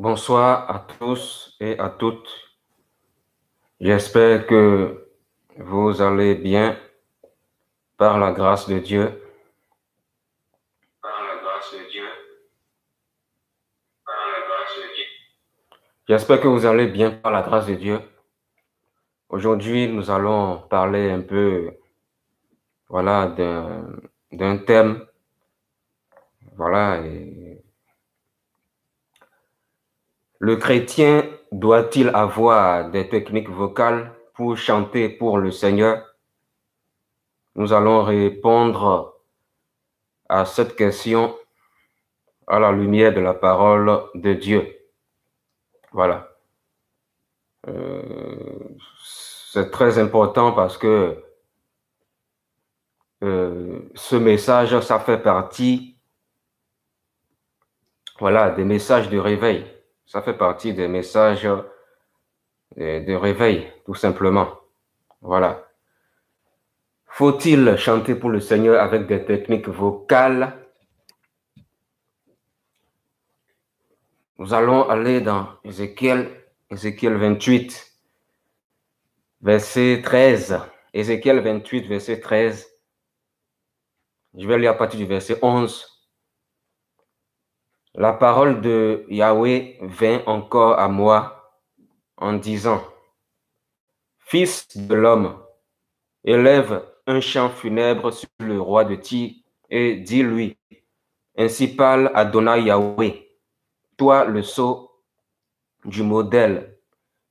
Bonsoir à tous et à toutes. J'espère que vous allez bien par la grâce de Dieu. Par la grâce de Dieu. Par la grâce de Dieu. J'espère que vous allez bien par la grâce de Dieu. Aujourd'hui, nous allons parler un peu, voilà, d'un thème, voilà. Le chrétien doit-il avoir des techniques vocales pour chanter pour le Seigneur? Nous allons répondre à cette question à la lumière de la parole de Dieu. Voilà. C'est très important parce que ce message, ça fait partie, voilà, des messages de réveil. Ça fait partie des messages de réveil, tout simplement. Voilà. Faut-il chanter pour le Seigneur avec des techniques vocales? Nous allons aller dans Ézéchiel 28, verset 13. Ézéchiel 28, verset 13. Je vais lire à partir du verset 11. La parole de Yahweh vint encore à moi en disant, Fils de l'homme, élève un chant funèbre sur le roi de Tyr et dis-lui, ainsi parle Adonai Yahweh, toi le sceau du modèle,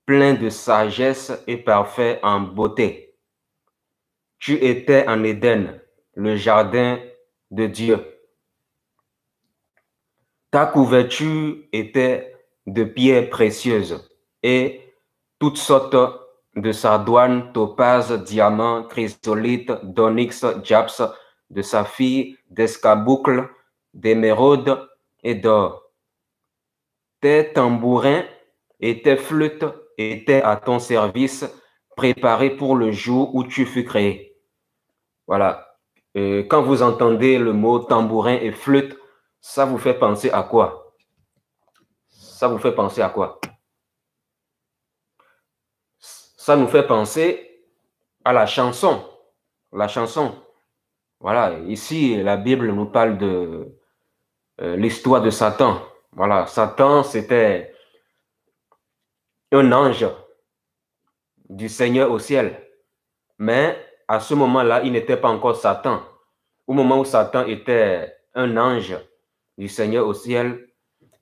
plein de sagesse et parfait en beauté. Tu étais en Éden, le jardin de Dieu. Ta couverture était de pierres précieuses et toutes sortes de sardoines, topazes, diamants, chrysolites, d'onyx, japs, de saphir, d'escarboucles, d'émeraudes et d'or. Tes tambourins et tes flûtes étaient à ton service, préparés pour le jour où tu fus créé. Voilà. Quand vous entendez le mot tambourin et flûte, ça vous fait penser à quoi? Ça vous fait penser à quoi? Ça nous fait penser à la chanson. La chanson. Voilà, ici, la Bible nous parle de l'histoire de Satan. Voilà, Satan, c'était un ange du Seigneur au ciel. Mais à ce moment-là, il n'était pas encore Satan. Au moment où Satan était un ange du Seigneur au ciel,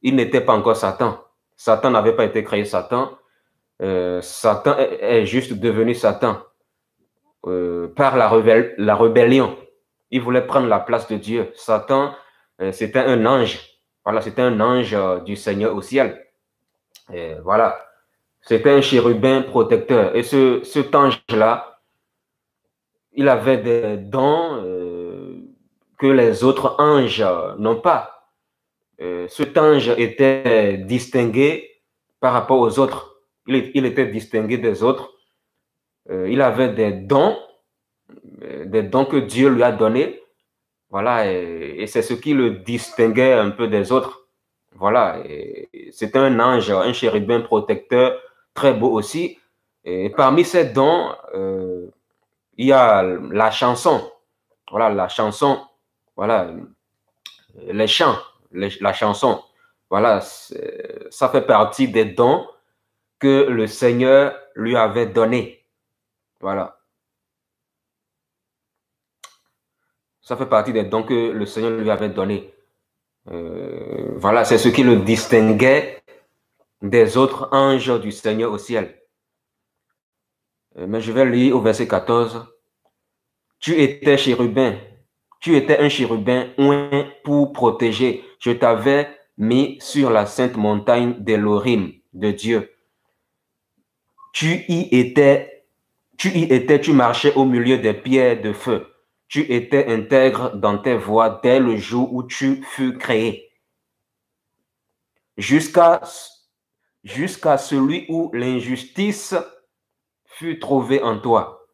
il n'était pas encore Satan. Satan n'avait pas été créé Satan. Satan est juste devenu Satan par la rébellion. Il voulait prendre la place de Dieu. Satan, c'était un ange. Voilà, c'était un ange du Seigneur au ciel. Voilà, c'était un chérubin protecteur. Et cet ange-là, il avait des dons que les autres anges n'ont pas. Cet ange était distingué par rapport aux autres. Il était distingué des autres. Il avait des dons que Dieu lui a donnés. Voilà, et c'est ce qui le distinguait un peu des autres. Voilà, c'était un ange, un chérubin protecteur, très beau aussi. Et parmi ces dons, il y a la chanson. Voilà, la chanson, voilà, les chants, la chanson. Voilà, ça fait partie des dons que le Seigneur lui avait donnés. Voilà, ça fait partie des dons que le Seigneur lui avait donnés. Voilà, c'est ce qui le distinguait des autres anges du Seigneur au ciel. Mais je vais lire au verset 14. Tu étais chérubin, tu étais un chérubin oint pour protéger. Je t'avais mis sur la sainte montagne d'Élohim, de Dieu. Tu marchais au milieu des pierres de feu. Tu étais intègre dans tes voies dès le jour où tu fus créé. Jusqu'à celui où l'injustice fut trouvée en toi.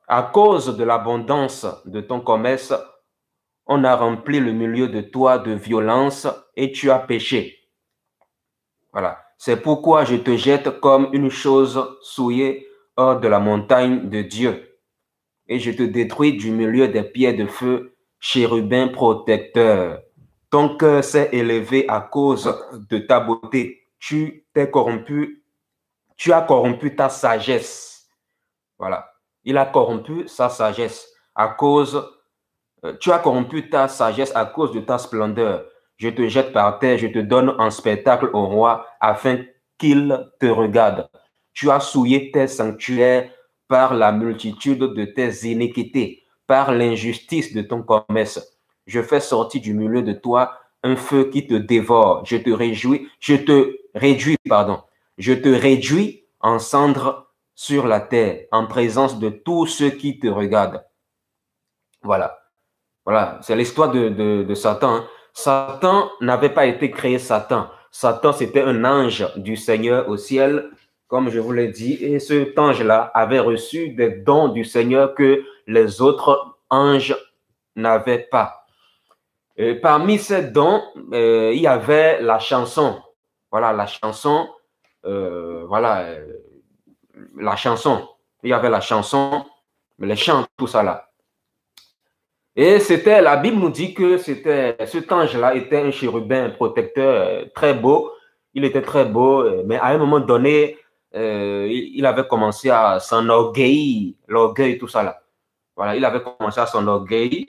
À cause de l'abondance de ton commerce, on a rempli le milieu de toi de violence et tu as péché. Voilà. C'est pourquoi je te jette comme une chose souillée hors de la montagne de Dieu. Et je te détruis du milieu des pierres de feu, chérubin protecteur. Ton cœur s'est élevé à cause de ta beauté. Tu t'es corrompu, tu as corrompu ta sagesse. Voilà. Il a corrompu sa sagesse à cause, tu as corrompu ta sagesse à cause de ta splendeur. Je te jette par terre, je te donne en spectacle au roi afin qu'il te regarde. Tu as souillé tes sanctuaires par la multitude de tes iniquités, par l'injustice de ton commerce. Je fais sortir du milieu de toi un feu qui te dévore. Je te réduis en cendres sur la terre, en présence de tous ceux qui te regardent. Voilà. Voilà, c'est l'histoire de Satan. Hein. Satan n'avait pas été créé Satan. Satan, c'était un ange du Seigneur au ciel, comme je vous l'ai dit, et cet ange-là avait reçu des dons du Seigneur que les autres anges n'avaient pas. Et parmi ces dons, il y avait la chanson. Voilà, la chanson. Voilà, la chanson. Il y avait la chanson, les chants, tout ça là. Et c'était, la Bible nous dit que cet ange-là était un chérubin protecteur très beau. Il était très beau, mais à un moment donné, il avait commencé à s'enorgueillir, l'orgueil, tout ça là. Voilà, il avait commencé à s'enorgueillir.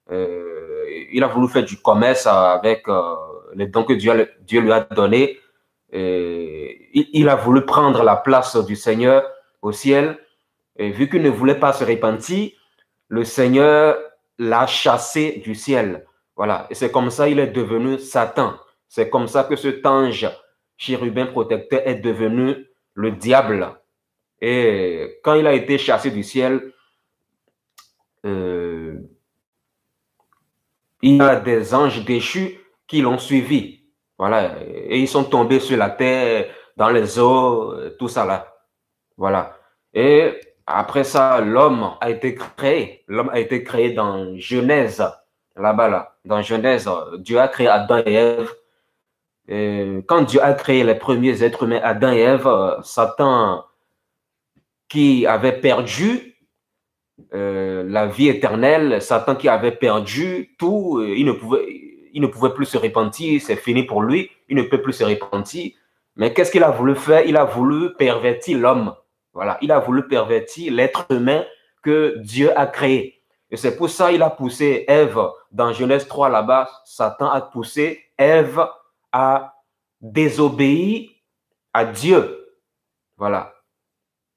Il a voulu faire du commerce avec les dons que Dieu lui a donnés. Il a voulu prendre la place du Seigneur au ciel. Et vu qu'il ne voulait pas se repentir, le Seigneur l'a chassé du ciel. Voilà. Et c'est comme ça qu'il est devenu Satan. C'est comme ça que cet ange chérubin protecteur est devenu le diable. Et quand il a été chassé du ciel, il y a des anges déchus qui l'ont suivi. Voilà. Et ils sont tombés sur la terre, dans les eaux, tout ça là. Voilà. Et après ça, l'homme a été créé. L'homme a été créé dans Genèse, là-bas, là. Dans Genèse, Dieu a créé Adam et Ève. Et quand Dieu a créé les premiers êtres humains, Adam et Ève, Satan, qui avait perdu la vie éternelle, Satan qui avait perdu tout, il ne pouvait plus se repentir, c'est fini pour lui, il ne peut plus se repentir. Mais qu'est-ce qu'il a voulu faire? Il a voulu pervertir l'homme. Voilà, il a voulu pervertir l'être humain que Dieu a créé. Et c'est pour ça qu'il a poussé Ève dans Genèse 3 là-bas. Satan a poussé Ève à désobéir à Dieu. Voilà.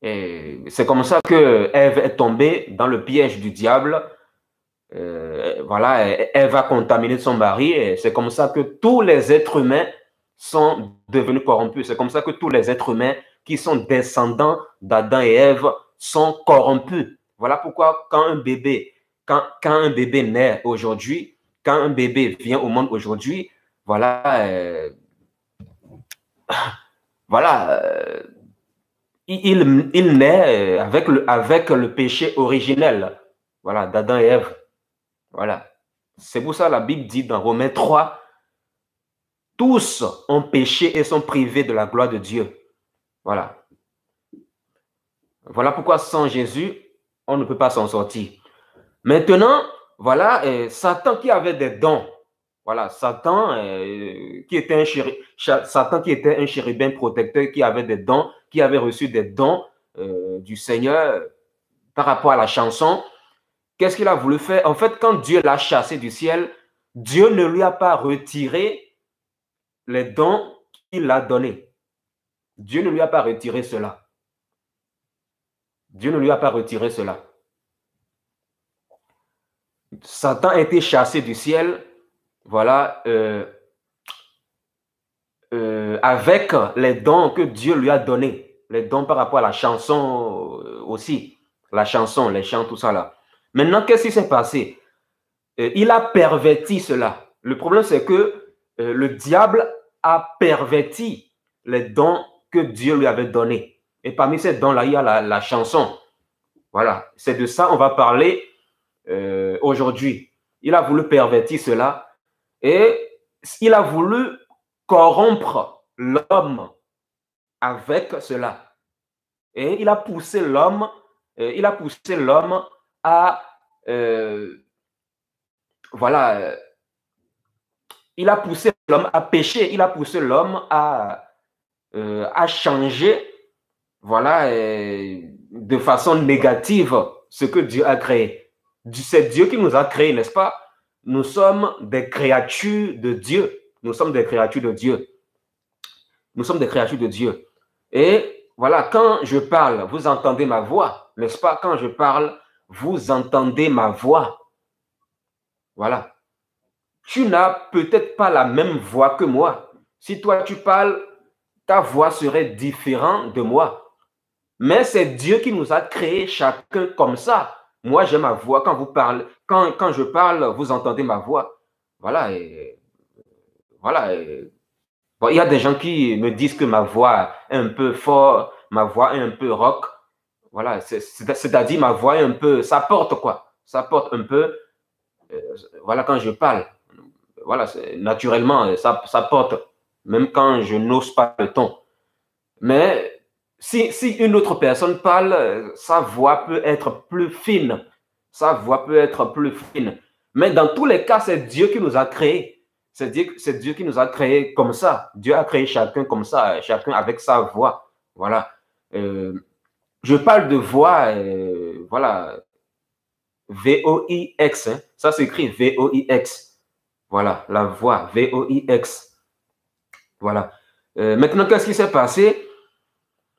Et c'est comme ça que Ève est tombée dans le piège du diable. Voilà, Ève a contaminé son mari. Et c'est comme ça que tous les êtres humains sont devenus corrompus. C'est comme ça que tous les êtres humains qui sont descendants d'Adam et Ève sont corrompus. Voilà pourquoi quand un bébé naît aujourd'hui, quand un bébé vient au monde aujourd'hui, voilà, voilà, il naît avec le péché originel, voilà, d'Adam et Ève. Voilà. C'est pour ça que la Bible dit dans Romains 3, tous ont péché et sont privés de la gloire de Dieu. Voilà. Voilà pourquoi sans Jésus, on ne peut pas s'en sortir. Maintenant, voilà, Satan qui avait des dons. Voilà, Satan qui était un chérubin protecteur, qui avait des dons, qui avait reçu des dons du Seigneur par rapport à la chanson. Qu'est-ce qu'il a voulu faire? En fait, quand Dieu l'a chassé du ciel, Dieu ne lui a pas retiré les dons qu'il a donnés. Dieu ne lui a pas retiré cela. Dieu ne lui a pas retiré cela. Satan a été chassé du ciel, voilà, avec les dons que Dieu lui a donnés, les dons par rapport à la chanson aussi, la chanson, les chants, tout ça là. Maintenant, qu'est-ce qui s'est passé? Il a perverti cela. Le problème, c'est que le diable a perverti les dons que Dieu lui avait donnés. Et parmi ces dons-là, il y a la chanson. Voilà, c'est de ça on va parler aujourd'hui. Il a voulu pervertir cela et il a voulu corrompre l'homme avec cela. Et il a poussé l'homme à voilà, il a poussé l'homme à pécher, il a poussé l'homme à changer, voilà, de façon négative ce que Dieu a créé. C'est Dieu qui nous a créés, n'est-ce pas? Nous sommes des créatures de Dieu. Nous sommes des créatures de Dieu. Nous sommes des créatures de Dieu. Et voilà, quand je parle, vous entendez ma voix, n'est-ce pas? Quand je parle, vous entendez ma voix. Voilà. Tu n'as peut-être pas la même voix que moi. Si toi tu parles, ta voix serait différente de moi. Mais c'est Dieu qui nous a créés chacun comme ça. Moi, j'ai ma voix. Quand vous parlez, quand je parle, vous entendez ma voix. Voilà. Voilà. Bon, il y a des gens qui me disent que ma voix est un peu forte, ma voix est un peu rock. Voilà. C'est-à-dire ma voix est un peu, ça porte quoi. Ça porte un peu. Voilà, quand je parle. Voilà, naturellement, ça porte, même quand je n'ose pas le ton. Mais si une autre personne parle, sa voix peut être plus fine. Sa voix peut être plus fine. Mais dans tous les cas, c'est Dieu qui nous a créés. C'est Dieu qui nous a créés comme ça. Dieu a créé chacun comme ça, chacun avec sa voix. Voilà. Je parle de voix, voilà, V-O-I-X. Hein. Ça s'écrit V-O-I-X. Voilà, la voix, V-O-I-X. Voilà. Maintenant, qu'est-ce qui s'est passé?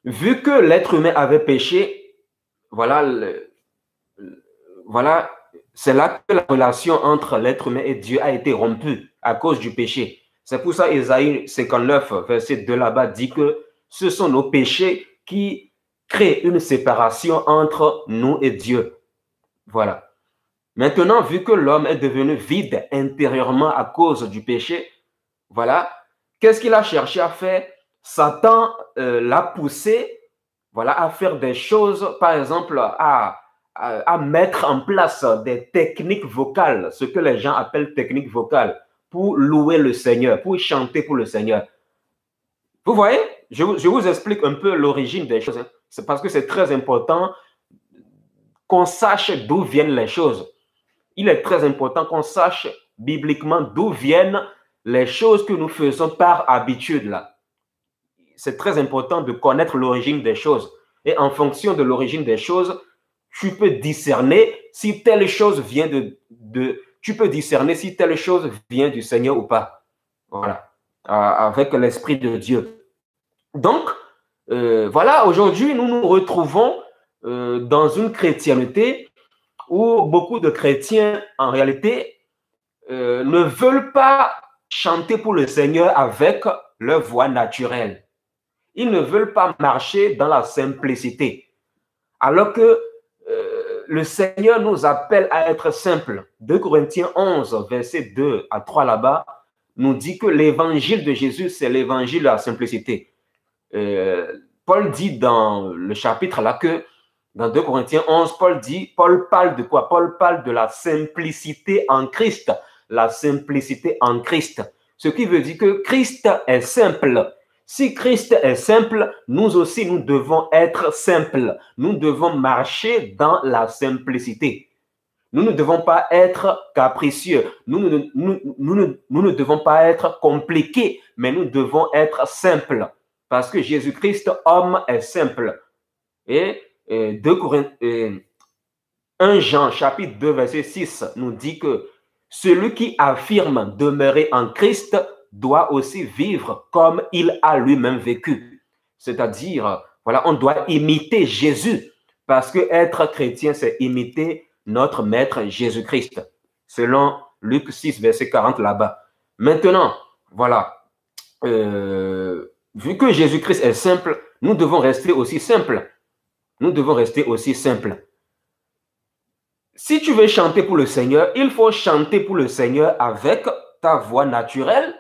Vu que l'être humain avait péché, voilà, voilà, c'est là que la relation entre l'être humain et Dieu a été rompue à cause du péché. C'est pour ça Ésaïe 59, verset 2 là-bas, dit que ce sont nos péchés qui créent une séparation entre nous et Dieu. Voilà. Maintenant, vu que l'homme est devenu vide intérieurement à cause du péché, voilà, qu'est-ce qu'il a cherché à faire? Satan l'a poussé, voilà, à faire des choses, par exemple, à mettre en place des techniques vocales, ce que les gens appellent techniques vocales, pour louer le Seigneur, pour chanter pour le Seigneur. Vous voyez, je vous explique un peu l'origine des choses. C'est parce que c'est très important qu'on sache d'où viennent les choses. Il est très important qu'on sache bibliquement d'où viennent les choses que nous faisons par habitude là. C'est très important de connaître l'origine des choses. Et en fonction de l'origine des choses, tu peux discerner si telle chose vient tu peux discerner si telle chose vient du Seigneur ou pas. Voilà. Avec l'Esprit de Dieu. Donc, voilà, aujourd'hui, nous nous retrouvons dans une chrétienté où beaucoup de chrétiens, en réalité, ne veulent pas chanter pour le Seigneur avec leur voix naturelle. Ils ne veulent pas marcher dans la simplicité. Alors que le Seigneur nous appelle à être simples. 2 Corinthiens 11, verset 2 à 3 là-bas, nous dit que l'évangile de Jésus, c'est l'évangile de la simplicité. Paul dit dans le chapitre là que, dans 2 Corinthiens 11, Paul parle de quoi? Paul parle de la simplicité en Christ. La simplicité en Christ. Ce qui veut dire que Christ est simple. Si Christ est simple, nous aussi, nous devons être simples. Nous devons marcher dans la simplicité. Nous ne devons pas être capricieux. Nous ne devons pas être compliqués, mais nous devons être simples. Parce que Jésus-Christ, homme, est simple. Et 1 Jean, chapitre 2, verset 6, nous dit que celui qui affirme demeurer en Christ doit aussi vivre comme il a lui-même vécu. C'est-à-dire, voilà, on doit imiter Jésus. Parce que être chrétien, c'est imiter notre Maître Jésus-Christ. Selon Luc 6, verset 40 là-bas. Maintenant, voilà, vu que Jésus-Christ est simple, nous devons rester aussi simples. Nous devons rester aussi simples. Si tu veux chanter pour le Seigneur, il faut chanter pour le Seigneur avec ta voix naturelle.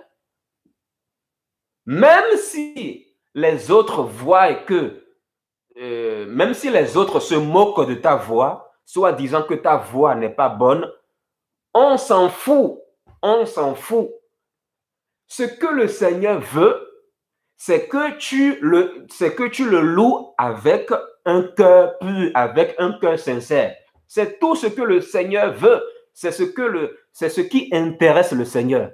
Même si les autres voient que, même si les autres se moquent de ta voix, soit disant que ta voix n'est pas bonne, on s'en fout. On s'en fout. Ce que le Seigneur veut, c'est que tu le loues avec un cœur pur, avec un cœur sincère. C'est tout ce que le Seigneur veut. C'est ce qui intéresse le Seigneur.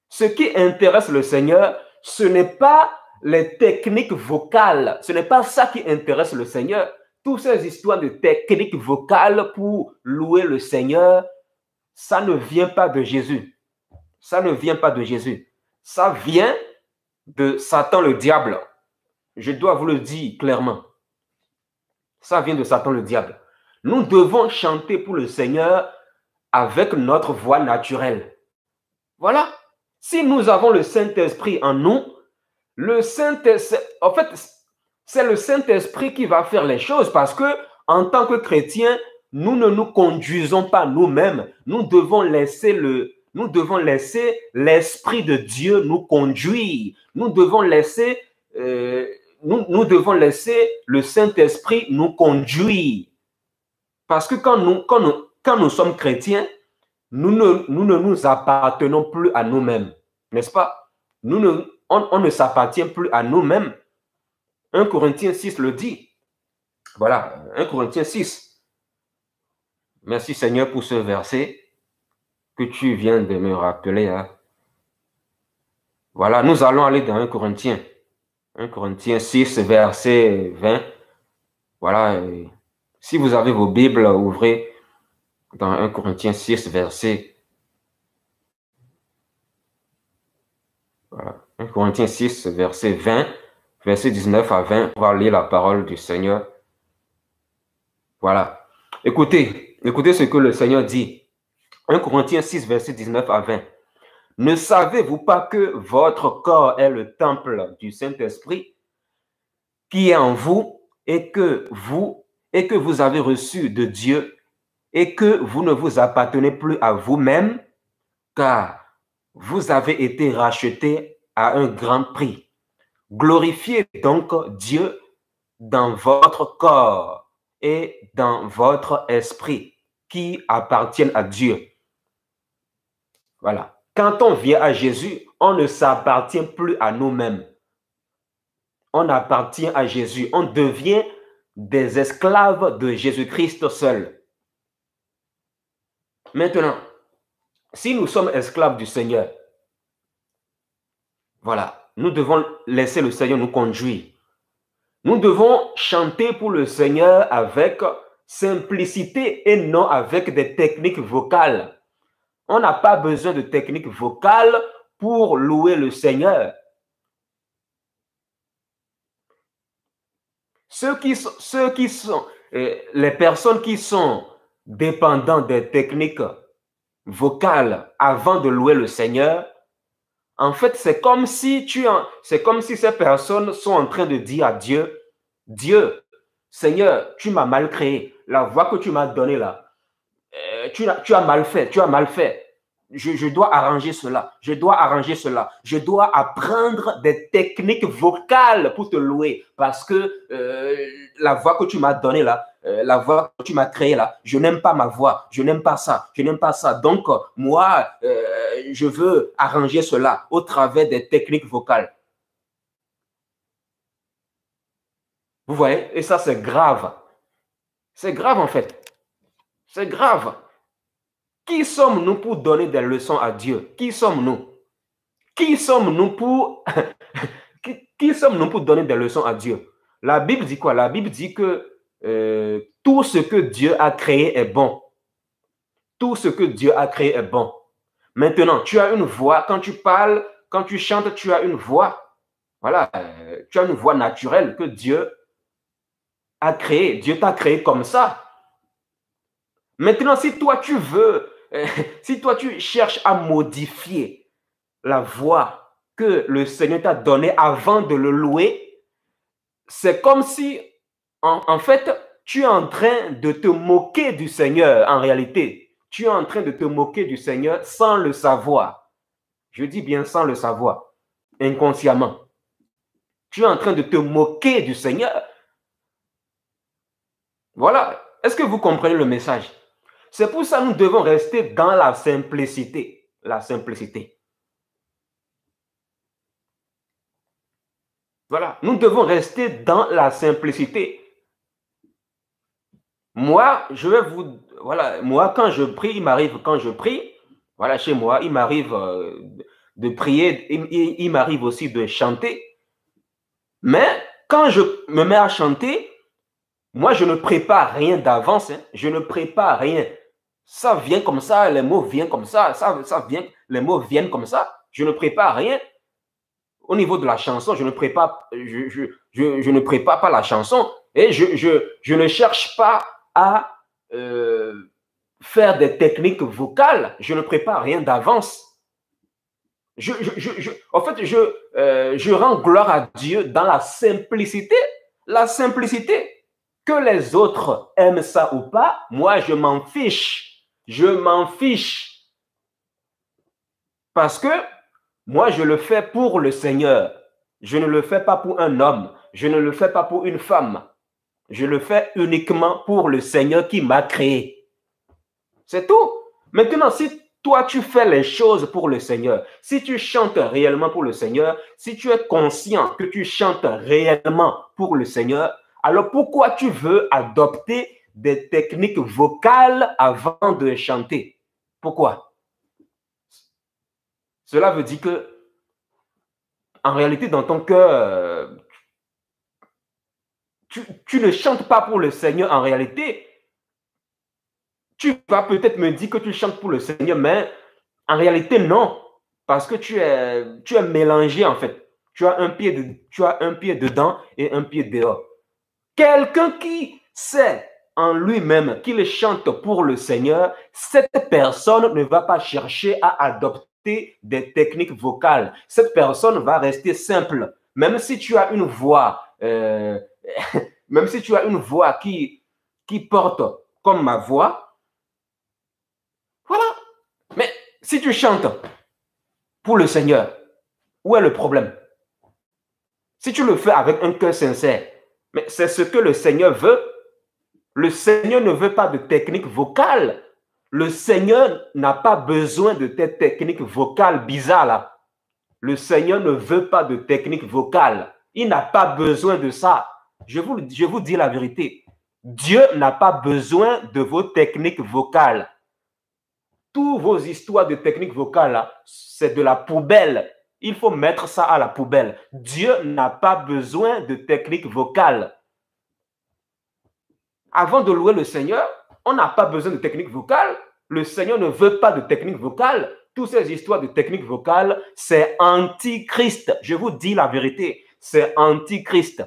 Ce qui intéresse le Seigneur, ce n'est pas les techniques vocales. Ce n'est pas ça qui intéresse le Seigneur. Toutes ces histoires de techniques vocales pour louer le Seigneur, ça ne vient pas de Jésus. Ça ne vient pas de Jésus. Ça vient de Satan le diable. Je dois vous le dire clairement. Ça vient de Satan le diable. Nous devons chanter pour le Seigneur avec notre voix naturelle. Voilà. Si nous avons le Saint-Esprit en nous, le Saint-Esprit, en fait, c'est le Saint-Esprit qui va faire les choses parce que, en tant que chrétiens, nous ne nous conduisons pas nous-mêmes. Nous devons laisser l'Esprit de Dieu nous conduire. Nous devons laisser le Saint-Esprit nous conduire. Parce que quand nous sommes chrétiens, nous ne nous appartenons plus à nous-mêmes, n'est-ce pas? On ne s'appartient plus à nous-mêmes. 1 Corinthiens 6 le dit. Voilà, 1 Corinthiens 6. Merci Seigneur pour ce verset que tu viens de me rappeler. Hein. Voilà, nous allons aller dans 1 Corinthiens. 1 Corinthiens 6, verset 20. Voilà, si vous avez vos Bibles, ouvrez dans 1 Corinthiens 6, verset. Voilà, 1 Corinthiens 6, verset 20, verset 19 à 20. On va lire la parole du Seigneur. Voilà. Écoutez ce que le Seigneur dit. 1 Corinthiens 6, verset 19 à 20. Ne savez-vous pas que votre corps est le temple du Saint-Esprit qui est en vous et que vous avez reçu de Dieu et que vous ne vous appartenez plus à vous-même, car vous avez été rachetés à un grand prix. Glorifiez donc Dieu dans votre corps et dans votre esprit qui appartiennent à Dieu. Voilà. Quand on vient à Jésus, on ne s'appartient plus à nous-mêmes. On appartient à Jésus. On devient des esclaves de Jésus-Christ seul. Maintenant, si nous sommes esclaves du Seigneur, voilà, nous devons laisser le Seigneur nous conduire. Nous devons chanter pour le Seigneur avec simplicité et non avec des techniques vocales. On n'a pas besoin de techniques vocales pour louer le Seigneur. Les personnes qui sont dépendantes des techniques vocales avant de louer le Seigneur, en fait, c'est comme si ces personnes sont en train de dire à Dieu, Dieu, Seigneur, tu m'as mal créé. La voix que tu m'as donnée là, tu as mal fait, tu as mal fait. Je dois arranger cela, je dois arranger cela. Je dois apprendre des techniques vocales pour te louer parce que la voix que tu m'as donnée là, la voix que tu m'as créée là, je n'aime pas ma voix, je n'aime pas ça, je n'aime pas ça. Donc, moi, je veux arranger cela au travers des techniques vocales. Vous voyez? Et ça, c'est grave. C'est grave en fait. C'est grave. Qui sommes-nous pour donner des leçons à Dieu? Qui sommes-nous? Qui sommes-nous pour... qui sommes-nous pour donner des leçons à Dieu? La Bible dit quoi? La Bible dit que tout ce que Dieu a créé est bon. Tout ce que Dieu a créé est bon. Maintenant, tu as une voix. Quand tu parles, quand tu chantes, tu as une voix. Voilà. Tu as une voix naturelle que Dieu a créée. Dieu t'a créé comme ça. Maintenant, si toi tu veux, si toi tu cherches à modifier la voix que le Seigneur t'a donnée avant de le louer, c'est comme si, en fait, tu es en train de te moquer du Seigneur en réalité. Tu es en train de te moquer du Seigneur sans le savoir. Je dis bien sans le savoir, inconsciemment. Tu es en train de te moquer du Seigneur. Voilà. Est-ce que vous comprenez le message? C'est pour ça que nous devons rester dans la simplicité. La simplicité. Voilà, nous devons rester dans la simplicité. Moi, je vais vous... Voilà, moi, quand je prie, il m'arrive, quand je prie, voilà, chez moi, il m'arrive de prier, il m'arrive aussi de chanter. Mais quand je me mets à chanter, moi, je ne prépare rien d'avance. Hein. Je ne prépare rien. Ça vient comme ça, les mots viennent comme ça vient, les mots viennent comme ça. Je ne prépare rien. Au niveau de la chanson, je ne prépare, je ne prépare pas la chanson et je ne cherche pas à faire des techniques vocales. Je ne prépare rien d'avance. En fait, je rends gloire à Dieu dans la simplicité. La simplicité. Que les autres aiment ça ou pas, moi, je m'en fiche. Je m'en fiche. Parce que moi, je le fais pour le Seigneur. Je ne le fais pas pour un homme. Je ne le fais pas pour une femme. Je le fais uniquement pour le Seigneur qui m'a créé. C'est tout. Maintenant, si toi, tu fais les choses pour le Seigneur, si tu chantes réellement pour le Seigneur, si tu es conscient que tu chantes réellement pour le Seigneur, alors pourquoi tu veux adopter des techniques vocales avant de chanter? Pourquoi? Cela veut dire que, en réalité, dans ton cœur, tu ne chantes pas pour le Seigneur en réalité. Tu vas peut-être me dire que tu chantes pour le Seigneur, mais en réalité, non. Parce que tu es mélangé, en fait. Tu as un pied dedans et un pied dehors. Quelqu'un qui sait en lui-même qu'il chante pour le Seigneur, cette personne ne va pas chercher à adopter des techniques vocales. Cette personne va rester simple. Même si tu as une voix, même si tu as une voix qui porte comme ma voix, voilà. Mais si tu chantes pour le Seigneur, où est le problème? Si tu le fais avec un cœur sincère, mais c'est ce que le Seigneur veut. Le Seigneur ne veut pas de technique vocale. Le Seigneur n'a pas besoin de tes techniques vocales bizarres là. Le Seigneur ne veut pas de technique vocale. Il n'a pas besoin de ça. Je vous dis la vérité. Dieu n'a pas besoin de vos techniques vocales. Toutes vos histoires de techniques vocales, c'est de la poubelle. Il faut mettre ça à la poubelle. Dieu n'a pas besoin de techniques vocales. Avant de louer le Seigneur, on n'a pas besoin de technique vocale. Le Seigneur ne veut pas de technique vocale. Toutes ces histoires de technique vocale, c'est antichrist. Je vous dis la vérité, c'est antichrist.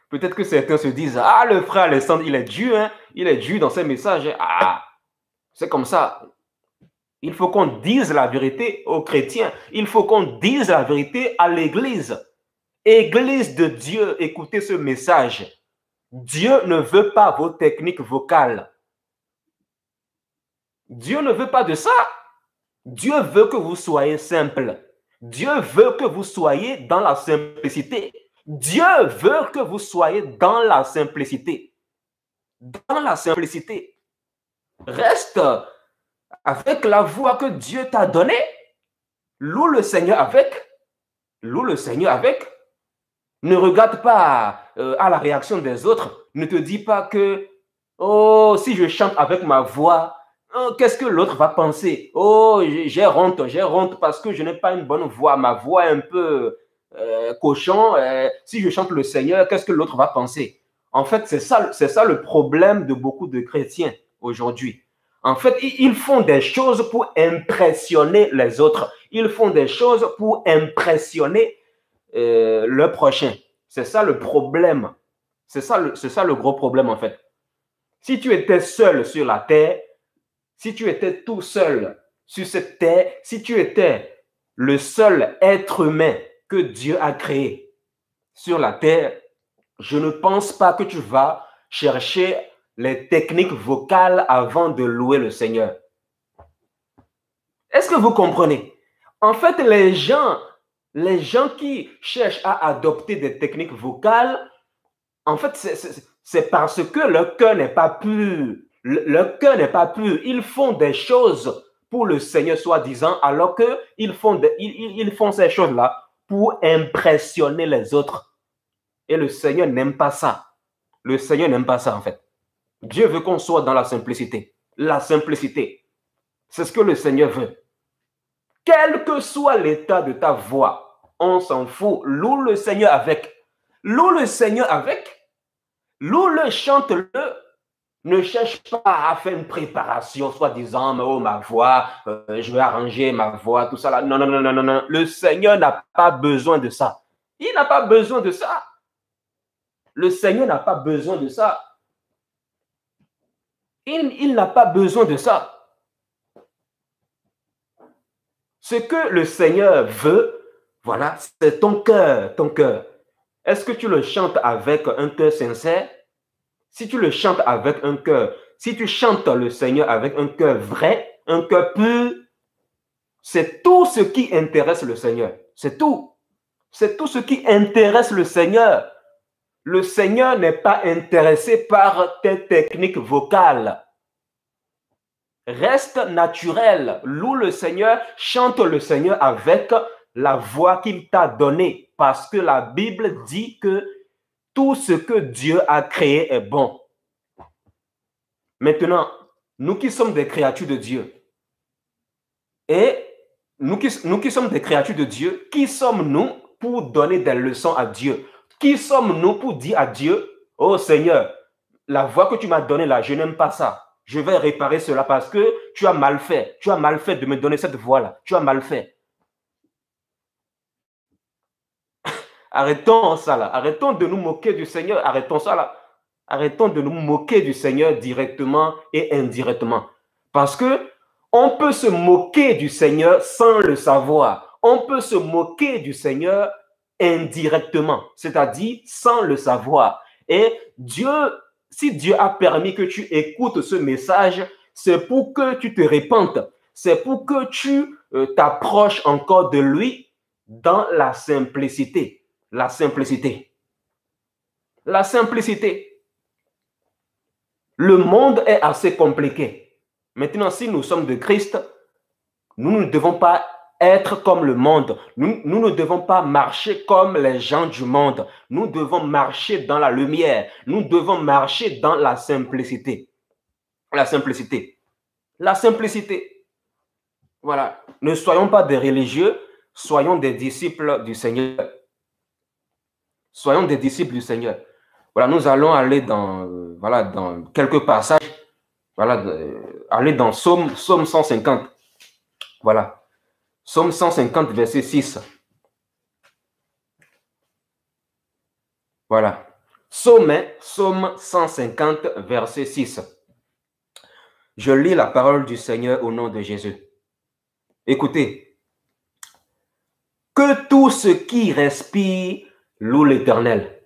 Peut-être que certains se disent, ah, le frère Alexandre, il est dur, hein? Il est dur dans ses messages. Ah, c'est comme ça. Il faut qu'on dise la vérité aux chrétiens. Il faut qu'on dise la vérité à l'Église. Église de Dieu, écoutez ce message. Dieu ne veut pas vos techniques vocales. Dieu ne veut pas de ça. Dieu veut que vous soyez simple. Dieu veut que vous soyez dans la simplicité. Dieu veut que vous soyez dans la simplicité. Dans la simplicité. Reste avec la voix que Dieu t'a donnée. Loue le Seigneur avec. Loue le Seigneur avec. Ne regarde pas à la réaction des autres. Ne te dis pas que, oh, si je chante avec ma voix, oh, qu'est-ce que l'autre va penser? Oh, j'ai honte parce que je n'ai pas une bonne voix. Ma voix est un peu cochon. Si je chante le Seigneur, qu'est-ce que l'autre va penser? En fait, c'est ça le problème de beaucoup de chrétiens aujourd'hui. En fait, ils font des choses pour impressionner les autres. Ils font des choses pour impressionner le prochain. C'est ça le problème. C'est ça le gros problème en fait. Si tu étais seul sur la terre, si tu étais tout seul sur cette terre, si tu étais le seul être humain que Dieu a créé sur la terre, je ne pense pas que tu vas chercher les techniques vocales avant de louer le Seigneur. Est-ce que vous comprenez? En fait, les gens qui cherchent à adopter des techniques vocales, en fait, c'est parce que leur cœur n'est pas pur. Leur cœur n'est pas pur. Ils font des choses pour le Seigneur, soi-disant, alors qu'ils font ces choses-là pour impressionner les autres. Et le Seigneur n'aime pas ça. Le Seigneur n'aime pas ça, en fait. Dieu veut qu'on soit dans la simplicité. La simplicité. C'est ce que le Seigneur veut. Quel que soit l'état de ta voix, on s'en fout. Loue le Seigneur avec. Loue le Seigneur avec. Loue-le, chante-le. Ne cherche pas à faire une préparation, soi-disant, oh, ma voix, je vais arranger ma voix, tout ça là. Non, non, non, non, non, non. Le Seigneur n'a pas besoin de ça. Il n'a pas besoin de ça. Le Seigneur n'a pas besoin de ça. Il n'a pas besoin de ça. Ce que le Seigneur veut, voilà, c'est ton cœur, ton cœur. Est-ce que tu le chantes avec un cœur sincère? Si tu le chantes avec un cœur, si tu chantes le Seigneur avec un cœur vrai, un cœur pur, c'est tout ce qui intéresse le Seigneur. C'est tout. C'est tout ce qui intéresse le Seigneur. Le Seigneur n'est pas intéressé par tes techniques vocales. Reste naturel. Loue le Seigneur, chante le Seigneur avec la voix qu'il t'a donnée. Parce que la Bible dit que tout ce que Dieu a créé est bon. Maintenant, nous qui sommes des créatures de Dieu, et nous qui sommes des créatures de Dieu, qui sommes-nous pour donner des leçons à Dieu? Qui sommes-nous pour dire à Dieu, oh Seigneur, la voix que tu m'as donnée là, je n'aime pas ça. Je vais réparer cela parce que tu as mal fait. Tu as mal fait de me donner cette voix-là. Tu as mal fait. Arrêtons ça là. Arrêtons de nous moquer du Seigneur. Arrêtons ça là. Arrêtons de nous moquer du Seigneur directement et indirectement. Parce que on peut se moquer du Seigneur sans le savoir. On peut se moquer du Seigneur indirectement, c'est-à-dire sans le savoir. Et Dieu, si Dieu a permis que tu écoutes ce message, c'est pour que tu te répandes. C'est pour que tu t'approches encore de lui dans la simplicité. La simplicité. La simplicité. Le monde est assez compliqué. Maintenant, si nous sommes de Christ, nous ne devons pas être comme le monde. Nous ne devons pas marcher comme les gens du monde. Nous devons marcher dans la lumière. Nous devons marcher dans la simplicité. La simplicité. La simplicité. Voilà. Ne soyons pas des religieux, soyons des disciples du Seigneur. Soyons des disciples du Seigneur. Voilà, nous allons aller dans quelques passages. Voilà, aller dans Psaume 150. Voilà. Psaume 150, verset 6. Voilà. Psaume 150, verset 6. Je lis la parole du Seigneur au nom de Jésus. Écoutez. Que tout ce qui respire loue l'Éternel.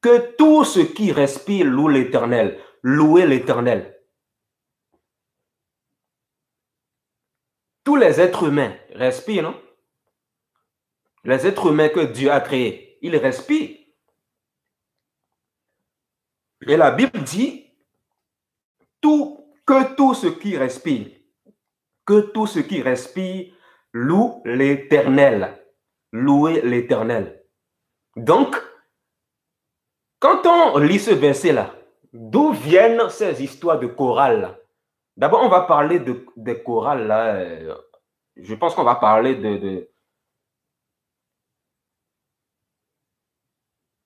Que tout ce qui respire loue l'Éternel. Louez l'Éternel. Tous les êtres humains respirent, non? Les êtres humains que Dieu a créés, ils respirent. Et la Bible dit que tout ce qui respire, loue l'Éternel. Louez l'Éternel. Donc, quand on lit ce verset-là, d'où viennent ces histoires de chorale? D'abord, on va parler des chorales là. Je pense qu'on va parler de...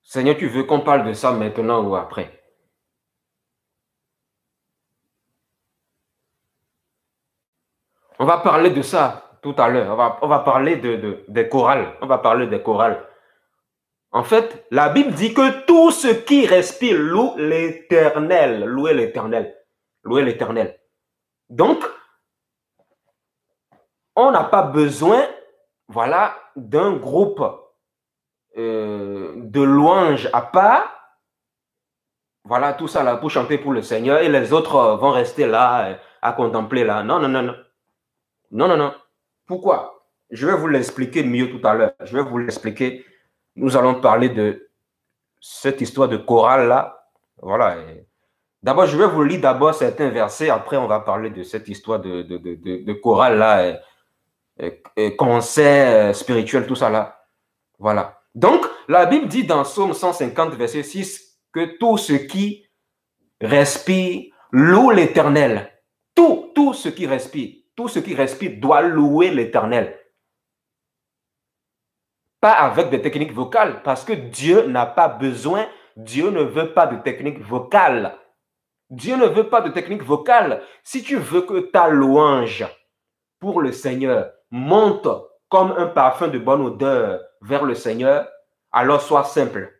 Seigneur, tu veux qu'on parle de ça maintenant ou après? On va parler de ça tout à l'heure. On va parler des chorales. On va parler des chorales. En fait, la Bible dit que tout ce qui respire loue l'Éternel. Louez l'Éternel. Louez l'Éternel. Donc, on n'a pas besoin, voilà, d'un groupe de louanges à part. Voilà, tout ça là pour chanter pour le Seigneur et les autres vont rester là à contempler là. Non, non, non, non. Non, non, non. Pourquoi? Je vais vous l'expliquer mieux tout à l'heure. Je vais vous l'expliquer. Nous allons parler de cette histoire de chorale là. Voilà. D'abord, je vais vous lire d'abord certains versets. Après, on va parler de cette histoire de chorale là. conseils spirituels, tout ça là. Voilà. Donc, la Bible dit dans Psaume 150, verset 6, que tout ce qui respire loue l'Éternel. Tout ce qui respire doit louer l'Éternel. Pas avec des techniques vocales, parce que Dieu n'a pas besoin, Dieu ne veut pas de technique vocale. Dieu ne veut pas de technique vocale. Si tu veux que ta louange pour le Seigneur monte comme un parfum de bonne odeur vers le Seigneur, alors sois simple.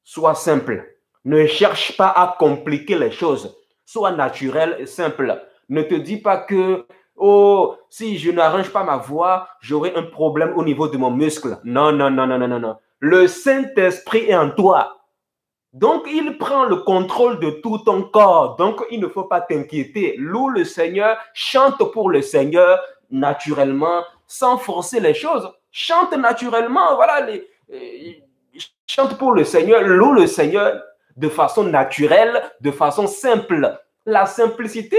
Sois simple. Ne cherche pas à compliquer les choses. Sois naturel et simple. Ne te dis pas que, oh, si je n'arrange pas ma voix, j'aurai un problème au niveau de mon muscle. Non, non, non, non, non, non, non. Le Saint-Esprit est en toi. Donc, il prend le contrôle de tout ton corps. Donc, il ne faut pas t'inquiéter. Loue le Seigneur, chante pour le Seigneur naturellement, sans forcer les choses. Chante naturellement, voilà, chante pour le Seigneur, loue le Seigneur de façon naturelle, de façon simple. La simplicité,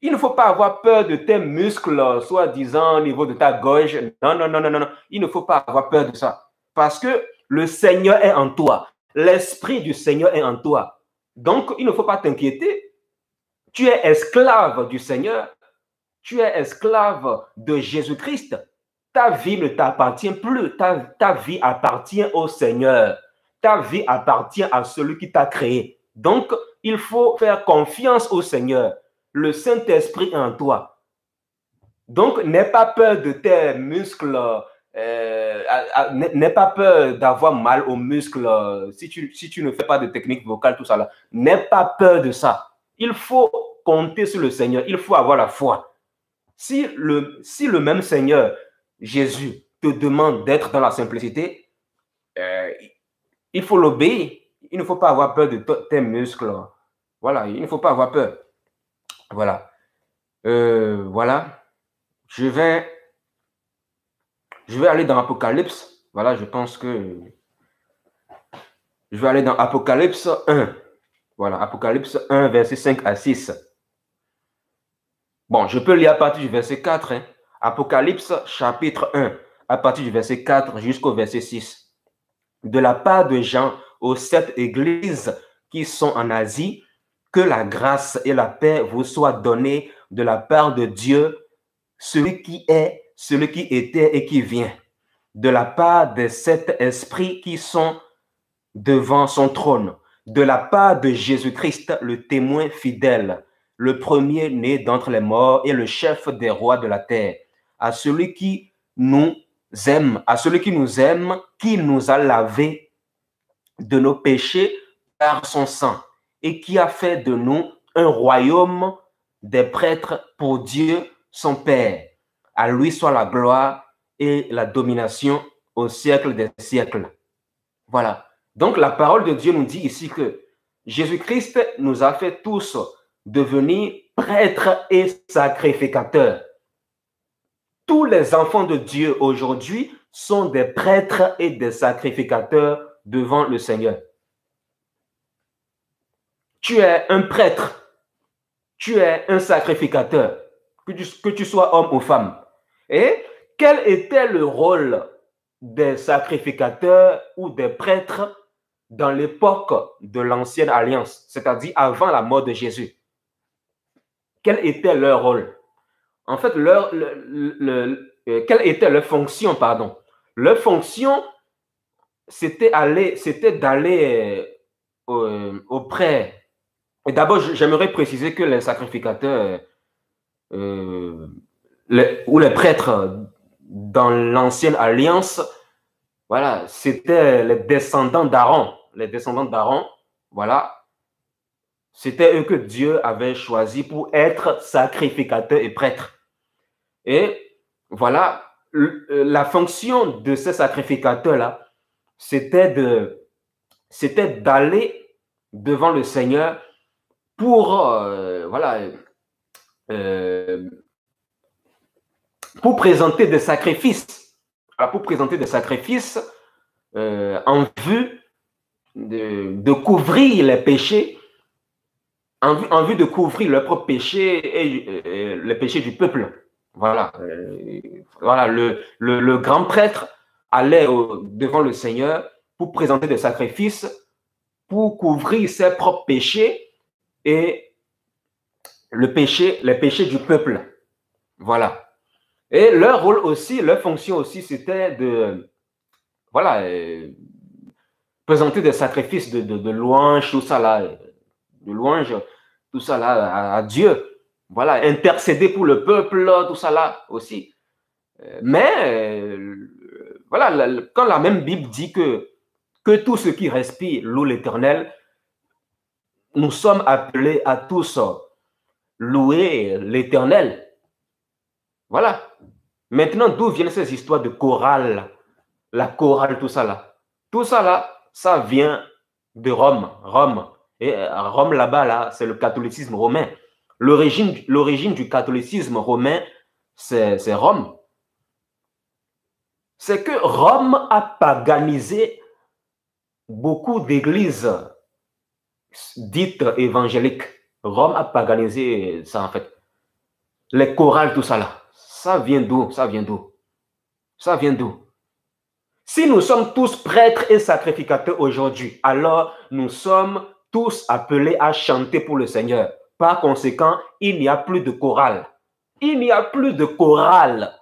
il ne faut pas avoir peur de tes muscles, soi-disant au niveau de ta gorge. Non, non, non, non, non. Il ne faut pas avoir peur de ça. Parce que le Seigneur est en toi. L'Esprit du Seigneur est en toi. Donc, il ne faut pas t'inquiéter. Tu es esclave du Seigneur. Tu es esclave de Jésus-Christ. Ta vie ne t'appartient plus. Ta vie appartient au Seigneur. Ta vie appartient à celui qui t'a créé. Donc, il faut faire confiance au Seigneur. Le Saint-Esprit est en toi. Donc, n'aie pas peur de tes muscles. N'aie pas peur d'avoir mal aux muscles si tu ne fais pas de technique vocale, tout ça là. N'aie pas peur de ça. Il faut compter sur le Seigneur. Il faut avoir la foi. Si le même Seigneur, Jésus, te demande d'être dans la simplicité, il faut l'obéir. Il ne faut pas avoir peur de tes muscles. Voilà, il ne faut pas avoir peur. Voilà. Voilà. Je vais aller dans Apocalypse. Voilà, je pense que je vais aller dans Apocalypse 1. Voilà, Apocalypse 1, verset 5 à 6. Bon, je peux lire à partir du verset 4. Hein. Apocalypse chapitre 1, à partir du verset 4 jusqu'au verset 6. De la part de Jean aux 7 églises qui sont en Asie, que la grâce et la paix vous soient données de la part de Dieu, celui qui est, celui qui était et qui vient, de la part des 7 esprits qui sont devant son trône, de la part de Jésus-Christ, le témoin fidèle, le premier-né d'entre les morts et le chef des rois de la terre, à celui qui nous aime, qui nous a lavés de nos péchés par son sang et qui a fait de nous un royaume des prêtres pour Dieu son Père. À lui soit la gloire et la domination au siècle des siècles. Voilà. Donc la parole de Dieu nous dit ici que Jésus-Christ nous a fait tous devenir prêtres et sacrificateurs. Tous les enfants de Dieu aujourd'hui sont des prêtres et des sacrificateurs devant le Seigneur. Tu es un prêtre, tu es un sacrificateur, que tu sois homme ou femme. Et quel était le rôle des sacrificateurs ou des prêtres dans l'époque de l'Ancienne Alliance, c'est-à-dire avant la mort de Jésus? Quel était leur rôle? En fait, quelle était leur fonction, pardon? Leur fonction, c'était d'aller auprès. Et d'abord, j'aimerais préciser que les sacrificateurs ou les prêtres dans l'Ancienne Alliance, voilà, c'était les descendants d'Aaron. Les descendants d'Aaron, voilà, c'était eux que Dieu avait choisi pour être sacrificateurs et prêtres. Et voilà, la fonction de ces sacrificateurs-là, c'était d'aller devant le Seigneur pour, voilà, pour présenter des sacrifices. Pour présenter des sacrifices en vue de couvrir les péchés, en vue de couvrir leurs propres péchés et les péchés du peuple. Voilà. Voilà, le grand prêtre allait devant le Seigneur pour présenter des sacrifices, pour couvrir ses propres péchés et les péchés du peuple. Voilà. Et leur rôle aussi, leur fonction aussi, c'était de, voilà, présenter des sacrifices de louange, tout ça là, de louange, tout ça là à Dieu. Voilà, intercéder pour le peuple, tout ça là aussi. Mais, voilà, quand la même Bible dit que tout ce qui respire loue l'Éternel, nous sommes appelés à tous louer l'Éternel. Voilà. Maintenant, d'où viennent ces histoires de chorale, la chorale, tout ça là? Tout ça là, ça vient de Rome. Rome. Et Rome là-bas, là, c'est le catholicisme romain. L'origine du catholicisme romain, c'est Rome. C'est que Rome a paganisé beaucoup d'églises dites évangéliques. Rome a paganisé ça en fait. Les chorales, tout ça là. Ça vient d'où? Ça vient d'où? Ça vient d'où? Si nous sommes tous prêtres et sacrificateurs aujourd'hui, alors nous sommes tous appelés à chanter pour le Seigneur. Par conséquent, il n'y a plus de chorale. Il n'y a plus de chorale.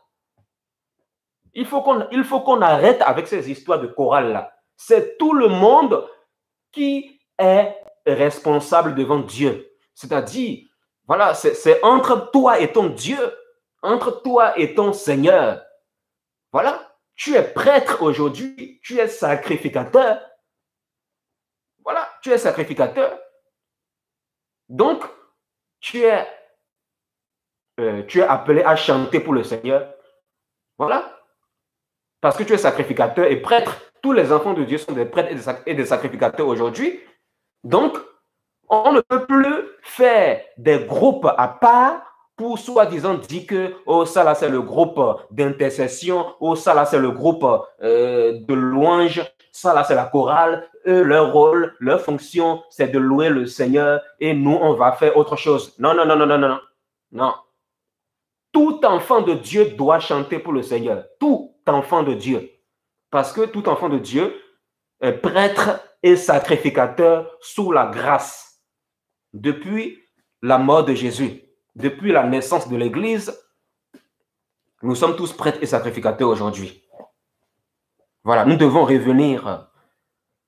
Il faut qu'on arrête avec ces histoires de chorale là. C'est tout le monde qui est responsable devant Dieu. C'est-à-dire, voilà, c'est entre toi et ton Dieu, entre toi et ton Seigneur. Voilà. Tu es prêtre aujourd'hui, tu es sacrificateur. Voilà, tu es sacrificateur. Donc, tu es appelé à chanter pour le Seigneur. Voilà. Parce que tu es sacrificateur et prêtre. Tous les enfants de Dieu sont des prêtres et des sacrificateurs aujourd'hui. Donc, on ne peut plus faire des groupes à part pour soi-disant dire que oh, ça là c'est le groupe d'intercession, oh, ça là c'est le groupe de louange, ça là c'est la chorale. Eux, leur rôle, leur fonction, c'est de louer le Seigneur et nous, on va faire autre chose. Non, non, non, non, non, non, non. Tout enfant de Dieu doit chanter pour le Seigneur. Tout enfant de Dieu. Parce que tout enfant de Dieu est prêtre et sacrificateur sous la grâce. Depuis la mort de Jésus, depuis la naissance de l'Église, nous sommes tous prêtres et sacrificateurs aujourd'hui. Voilà, nous devons revenir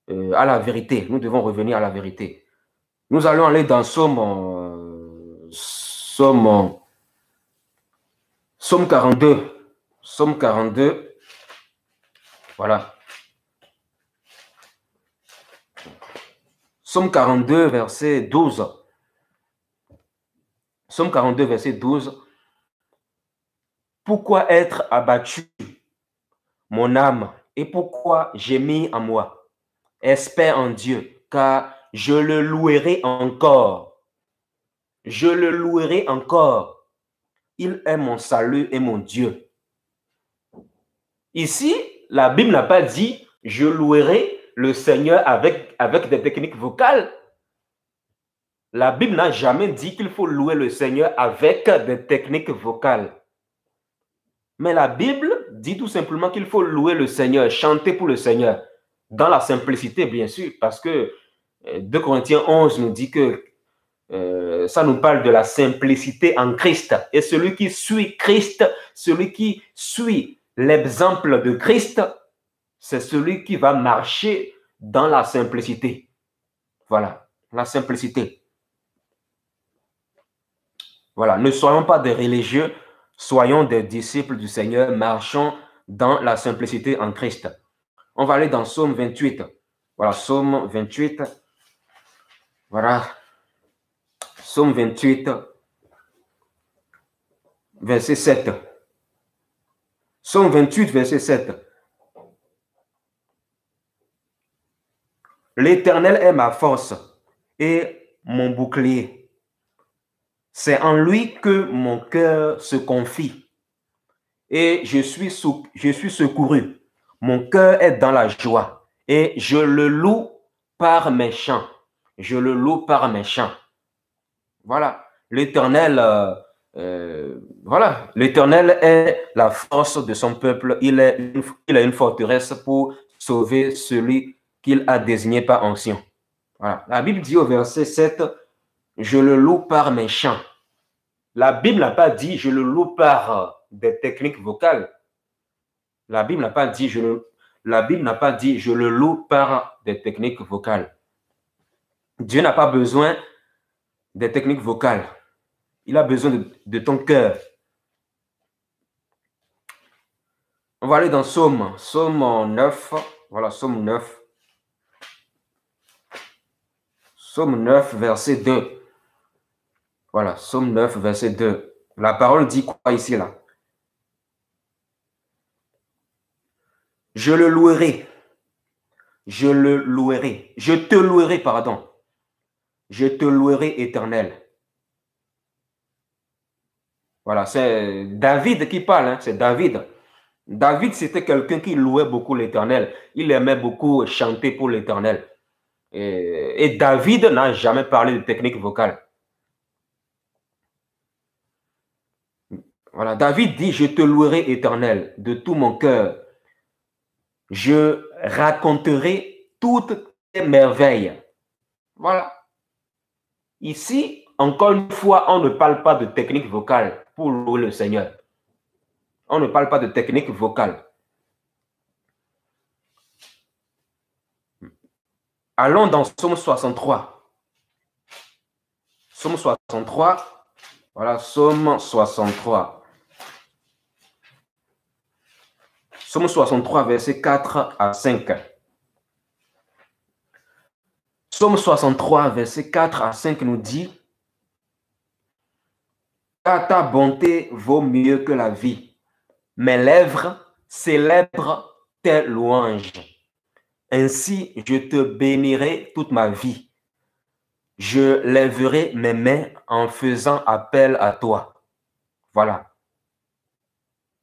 à la vérité. Nous devons revenir à la vérité. Nous allons aller dans Somme 42. Somme 42. Voilà. Somme 42, verset 12. Somme 42, verset 12. Pourquoi être abattu, mon âme, et pourquoi gémir en moi? Espère en Dieu, car je le louerai encore. Je le louerai encore. Il est mon salut et mon Dieu. Ici, la Bible n'a pas dit « je louerai le Seigneur avec des techniques vocales ». La Bible n'a jamais dit qu'il faut louer le Seigneur avec des techniques vocales. Mais la Bible dit tout simplement qu'il faut louer le Seigneur, chanter pour le Seigneur, dans la simplicité, bien sûr, parce que 2 Corinthiens 11 nous dit que ça nous parle de la simplicité en Christ. Et celui qui suit Christ, celui qui suit l'exemple de Christ, c'est celui qui va marcher dans la simplicité. Voilà, la simplicité. Voilà, ne soyons pas des religieux, soyons des disciples du Seigneur, marchons dans la simplicité en Christ. On va aller dans Psaume 28. Voilà, Psaume 28. Voilà. Psaume 28, verset 7. Psaume 28, verset 7. L'Éternel est ma force et mon bouclier. C'est en lui que mon cœur se confie et je suis secouru. Mon cœur est dans la joie et je le loue par mes chants. Je le loue par mes chants. Voilà, l'Éternel Voilà, l'Éternel est la force de son peuple. Il a une forteresse pour sauver celui qu'il a désigné par ancien. Voilà. La Bible dit au verset 7, je le loue par mes chants. La Bible n'a pas dit je le loue par des techniques vocales. La Bible n'a pas dit je le loue par des techniques vocales. Dieu n'a pas besoin des techniques vocales. Il a besoin de ton cœur. On va aller dans Psaume 9. Voilà, Psaume 9. Psaume 9, verset 2. Voilà, Psaume 9, verset 2. La parole dit quoi ici, là? Je le louerai. Je le louerai. Je te louerai, pardon. Je te louerai, Éternel. Voilà, c'est David qui parle, hein, c'est David. David, c'était quelqu'un qui louait beaucoup l'Éternel. Il aimait beaucoup chanter pour l'Éternel. Et David n'a jamais parlé de technique vocale. Voilà, David dit, je te louerai, Éternel, de tout mon cœur. Je raconterai toutes tes merveilles. Voilà. Ici, encore une fois, on ne parle pas de technique vocale pour louer le Seigneur. On ne parle pas de technique vocale. Allons dans Psaume 63. Psaume 63. Voilà, Psaume 63. Psaume 63, versets 4 à 5. Psaume 63, versets 4 à 5 nous dit, « Car ta bonté vaut mieux que la vie. Mes lèvres célèbrent tes louanges. Ainsi, je te bénirai toute ma vie. Je lèverai mes mains en faisant appel à toi. » Voilà.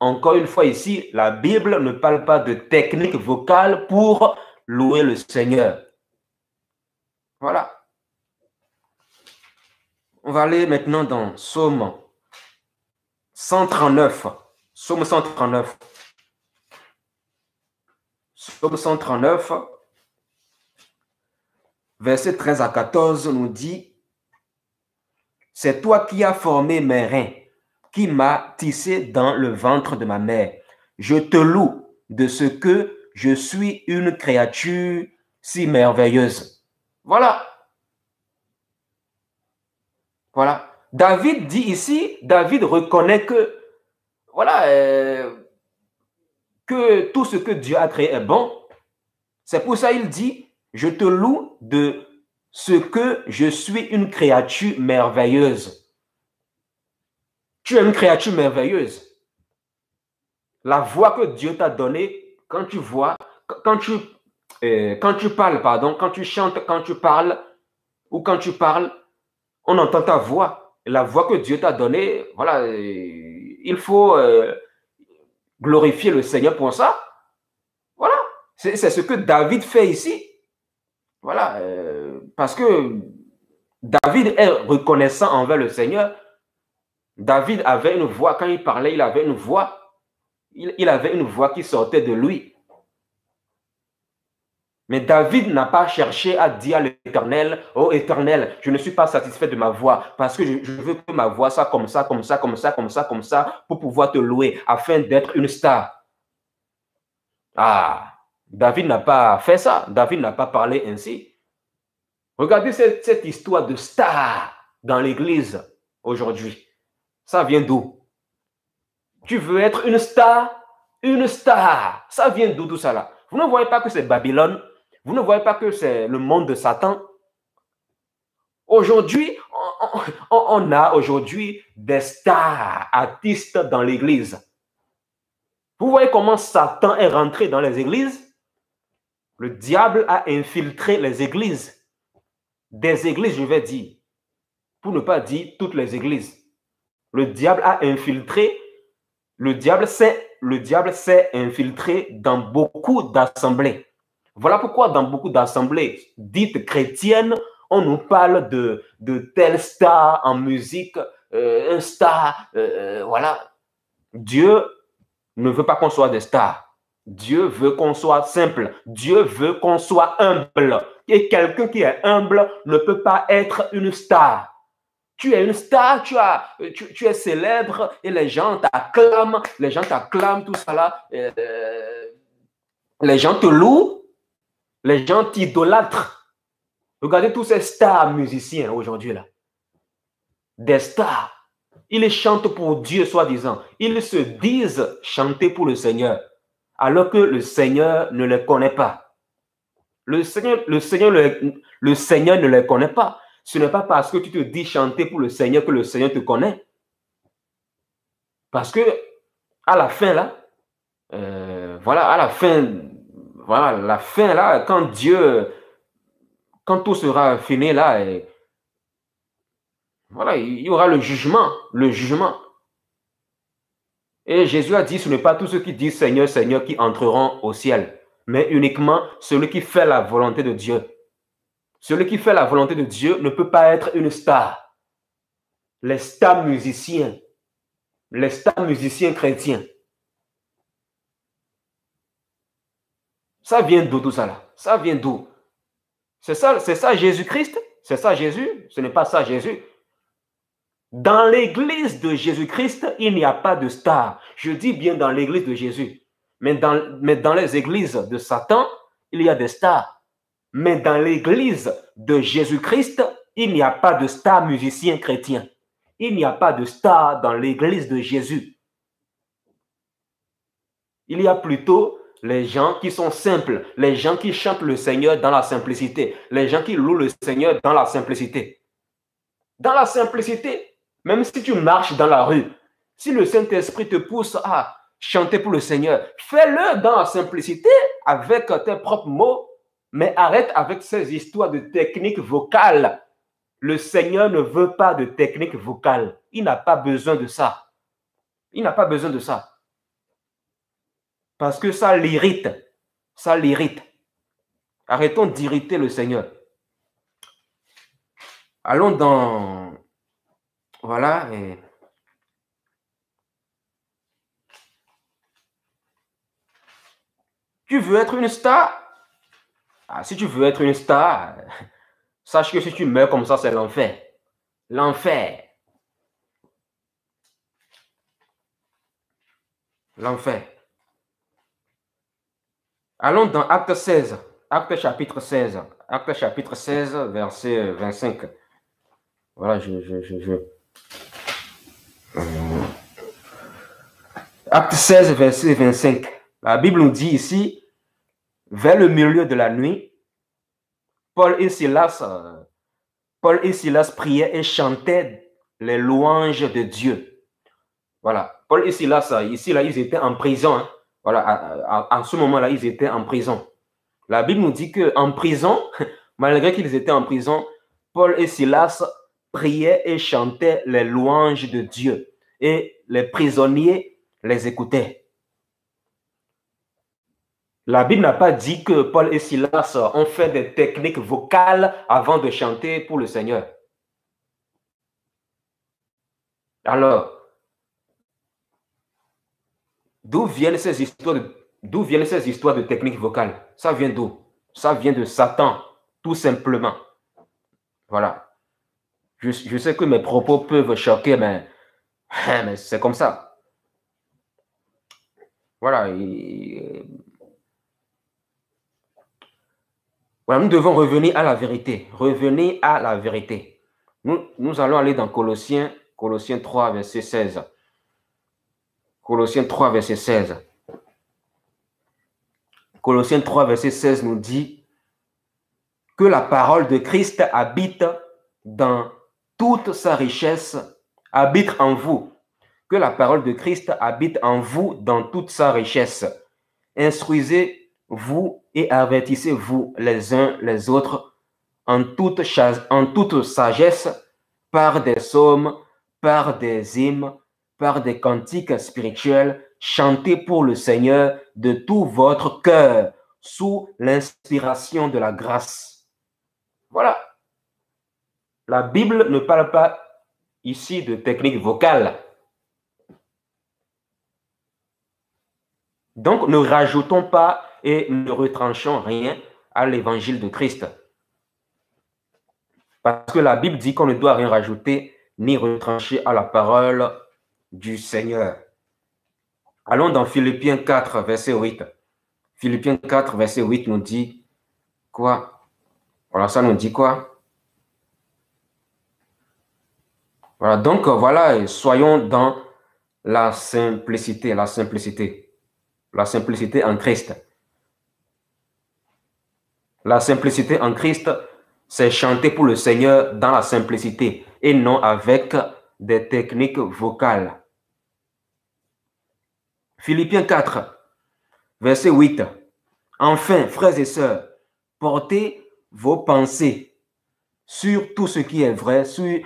Encore une fois ici, la Bible ne parle pas de technique vocale pour louer le Seigneur. Voilà. On va aller maintenant dans Psaume 139. Psaume 139. Psaume 139, verset 13 à 14 nous dit, « C'est toi qui as formé mes reins, qui m'as tissé dans le ventre de ma mère. Je te loue de ce que je suis une créature si merveilleuse. » Voilà. Voilà. David dit ici, David reconnaît que, voilà, que tout ce que Dieu a créé est bon. C'est pour ça qu'il dit, je te loue de ce que je suis une créature merveilleuse. Tu es une créature merveilleuse. La voix que Dieu t'a donnée, quand tu parles, pardon, quand tu chantes, quand tu parles, ou quand tu parles, on entend ta voix. La voix que Dieu t'a donnée, voilà, il faut glorifier le Seigneur pour ça. Voilà, c'est ce que David fait ici. Voilà, parce que David est reconnaissant envers le Seigneur. David avait une voix, quand il parlait, il avait une voix. Il avait une voix qui sortait de lui. Mais David n'a pas cherché à dire à l'Éternel, « Oh Éternel, je ne suis pas satisfait de ma voix parce que je veux que ma voix soit comme ça, comme ça, comme ça, comme ça, comme ça, pour pouvoir te louer, afin d'être une star. » Ah, David n'a pas fait ça. David n'a pas parlé ainsi. Regardez cette histoire de star dans l'Église aujourd'hui. Ça vient d'où? Tu veux être une star? Une star. Ça vient d'où tout ça là? Vous ne voyez pas que c'est Babylone? Vous ne voyez pas que c'est le monde de Satan? Aujourd'hui, on a aujourd'hui des stars, artistes dans l'Église. Vous voyez comment Satan est rentré dans les églises? Le diable a infiltré les églises. Des églises, je vais dire, pour ne pas dire toutes les églises. Le diable a infiltré, le diable s'est infiltré dans beaucoup d'assemblées. Voilà pourquoi dans beaucoup d'assemblées dites chrétiennes, on nous parle de telle star en musique un star, voilà. Dieu ne veut pas qu'on soit des stars. Dieu veut qu'on soit simple. Dieu veut qu'on soit humble. Et quelqu'un qui est humble ne peut pas être une star. Tu es une star, tu es célèbre et les gens t'acclament, tout ça là. Les gens te louent, les gens t'idolâtrent. Regardez tous ces stars musiciens aujourd'hui là. Des stars. Ils chantent pour Dieu, soi-disant. Ils se disent chanter pour le Seigneur, alors que le Seigneur ne les connaît pas. Le Seigneur ne les connaît pas. Ce n'est pas parce que tu te dis chanter pour le Seigneur que le Seigneur te connaît. Parce que à la fin là, voilà, à la fin là, quand tout sera fini là, voilà, il y aura le jugement, le jugement. Et Jésus a dit, ce n'est pas tous ceux qui disent Seigneur, Seigneur qui entreront au ciel, mais uniquement celui qui fait la volonté de Dieu. Celui qui fait la volonté de Dieu ne peut pas être une star. Les stars musiciens chrétiens, ça vient d'où tout ça là? Ça vient d'où? C'est ça Jésus-Christ? C'est ça Jésus? Ce n'est pas ça Jésus. Dans l'église de Jésus-Christ, il n'y a pas de star. Je dis bien dans l'église de Jésus. Mais dans les églises de Satan, il y a des stars. Mais dans l'église de Jésus-Christ, il n'y a pas de star musicien chrétien. Il n'y a pas de star dans l'église de Jésus. Il y a plutôt les gens qui sont simples, les gens qui chantent le Seigneur dans la simplicité, les gens qui louent le Seigneur dans la simplicité. Dans la simplicité. Même si tu marches dans la rue, si le Saint-Esprit te pousse à chanter pour le Seigneur, fais-le dans la simplicité avec tes propres mots, mais arrête avec ces histoires de technique vocale. Le Seigneur ne veut pas de technique vocale. Il n'a pas besoin de ça. Il n'a pas besoin de ça. Parce que ça l'irrite. Ça l'irrite. Arrêtons d'irriter le Seigneur. Allons dans... Voilà. Tu veux être une star? Ah, si tu veux être une star, sache que si tu meurs comme ça, c'est l'enfer. L'enfer. L'enfer. Allons dans Acte 16. Acte chapitre 16. Acte chapitre 16, verset 25. Voilà, Acte 16, verset 25. La Bible nous dit ici, vers le milieu de la nuit, Paul et Silas priaient et chantaient les louanges de Dieu. Voilà. Paul et Silas, ici, là, ils étaient en prison. Hein. Voilà. À ce moment-là, ils étaient en prison. La Bible nous dit qu'en prison, malgré qu'ils étaient en prison, Paul et Silas priaient et chantaient les louanges de Dieu. Et les prisonniers les écoutaient. La Bible n'a pas dit que Paul et Silas ont fait des techniques vocales avant de chanter pour le Seigneur. Alors, d'où viennent ces histoires de techniques vocales? Ça vient d'où? Ça vient de Satan, tout simplement. Voilà. Je sais que mes propos peuvent choquer, mais c'est comme ça. Voilà. Voilà, nous devons revenir à la vérité. Revenir à la vérité. Nous allons aller dans Colossiens 3, verset 16. Colossiens 3, verset 16. Colossiens 3, verset 16 nous dit que la parole de Christ habite dans toute sa richesse, habite en vous. Que la parole de Christ habite en vous dans toute sa richesse. Instruisez-vous et avertissez-vous les uns les autres en toute sagesse par des psaumes, par des hymnes, par des cantiques spirituels, chantez pour le Seigneur de tout votre cœur, sous l'inspiration de la grâce. Voilà. La Bible ne parle pas ici de technique vocale. Donc, ne rajoutons pas et ne retranchons rien à l'évangile de Christ. Parce que la Bible dit qu'on ne doit rien rajouter ni retrancher à la parole du Seigneur. Allons dans Philippiens 4, verset 8. Philippiens 4, verset 8 nous dit quoi? Voilà, ça nous dit quoi? Voilà, donc voilà, soyons dans la simplicité, la simplicité. La simplicité en Christ. La simplicité en Christ, c'est chanter pour le Seigneur dans la simplicité et non avec des techniques vocales. Philippiens 4, verset 8. Enfin, frères et sœurs, portez vos pensées sur tout ce qui est vrai, sur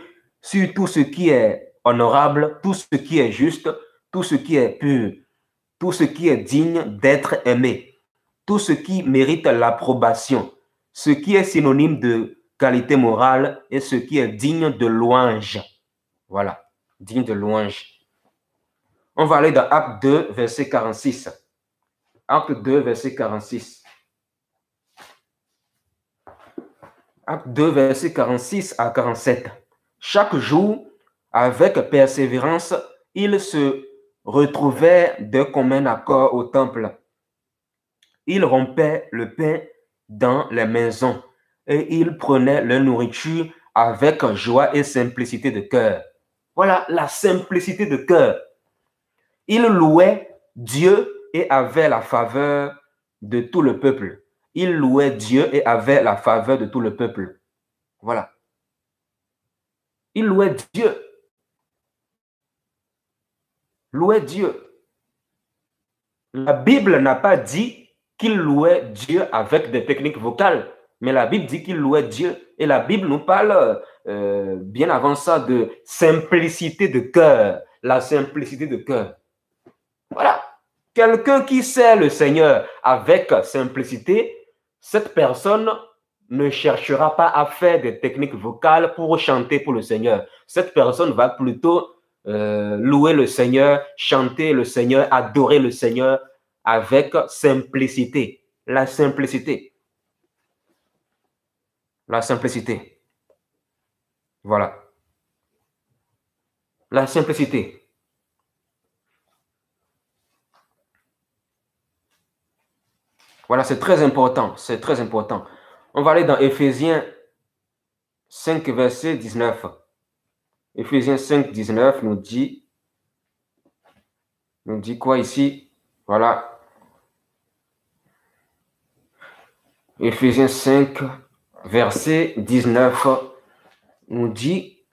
tout ce qui est honorable, tout ce qui est juste, tout ce qui est pur, tout ce qui est digne d'être aimé, tout ce qui mérite l'approbation, ce qui est synonyme de qualité morale et ce qui est digne de louange. Voilà, digne de louange. On va aller dans Acte 2, verset 46. Acte 2, verset 46. Acte 2, verset 46 à 47. Chaque jour, avec persévérance, ils se retrouvaient de commun accord au temple. Ils rompaient le pain dans les maisons et ils prenaient leur nourriture avec joie et simplicité de cœur. Voilà la simplicité de cœur. Ils louaient Dieu et avaient la faveur de tout le peuple. Ils louaient Dieu et avaient la faveur de tout le peuple. Voilà. Ils louaient Dieu. Louaient Dieu. La Bible n'a pas dit qu'ils louaient Dieu avec des techniques vocales, mais la Bible dit qu'ils louaient Dieu. Et la Bible nous parle bien avant ça de simplicité de cœur. La simplicité de cœur. Voilà. Quelqu'un qui sert le Seigneur avec simplicité, cette personne ne cherchera pas à faire des techniques vocales pour chanter pour le Seigneur. Cette personne va plutôt louer le Seigneur, chanter le Seigneur, adorer le Seigneur avec simplicité. La simplicité. La simplicité. Voilà. La simplicité. Voilà, c'est très important. C'est très important. On va aller dans Éphésiens 5, verset 19. Éphésiens 5, 19 nous dit quoi ici? Voilà. Éphésiens 5, verset 19 nous dit,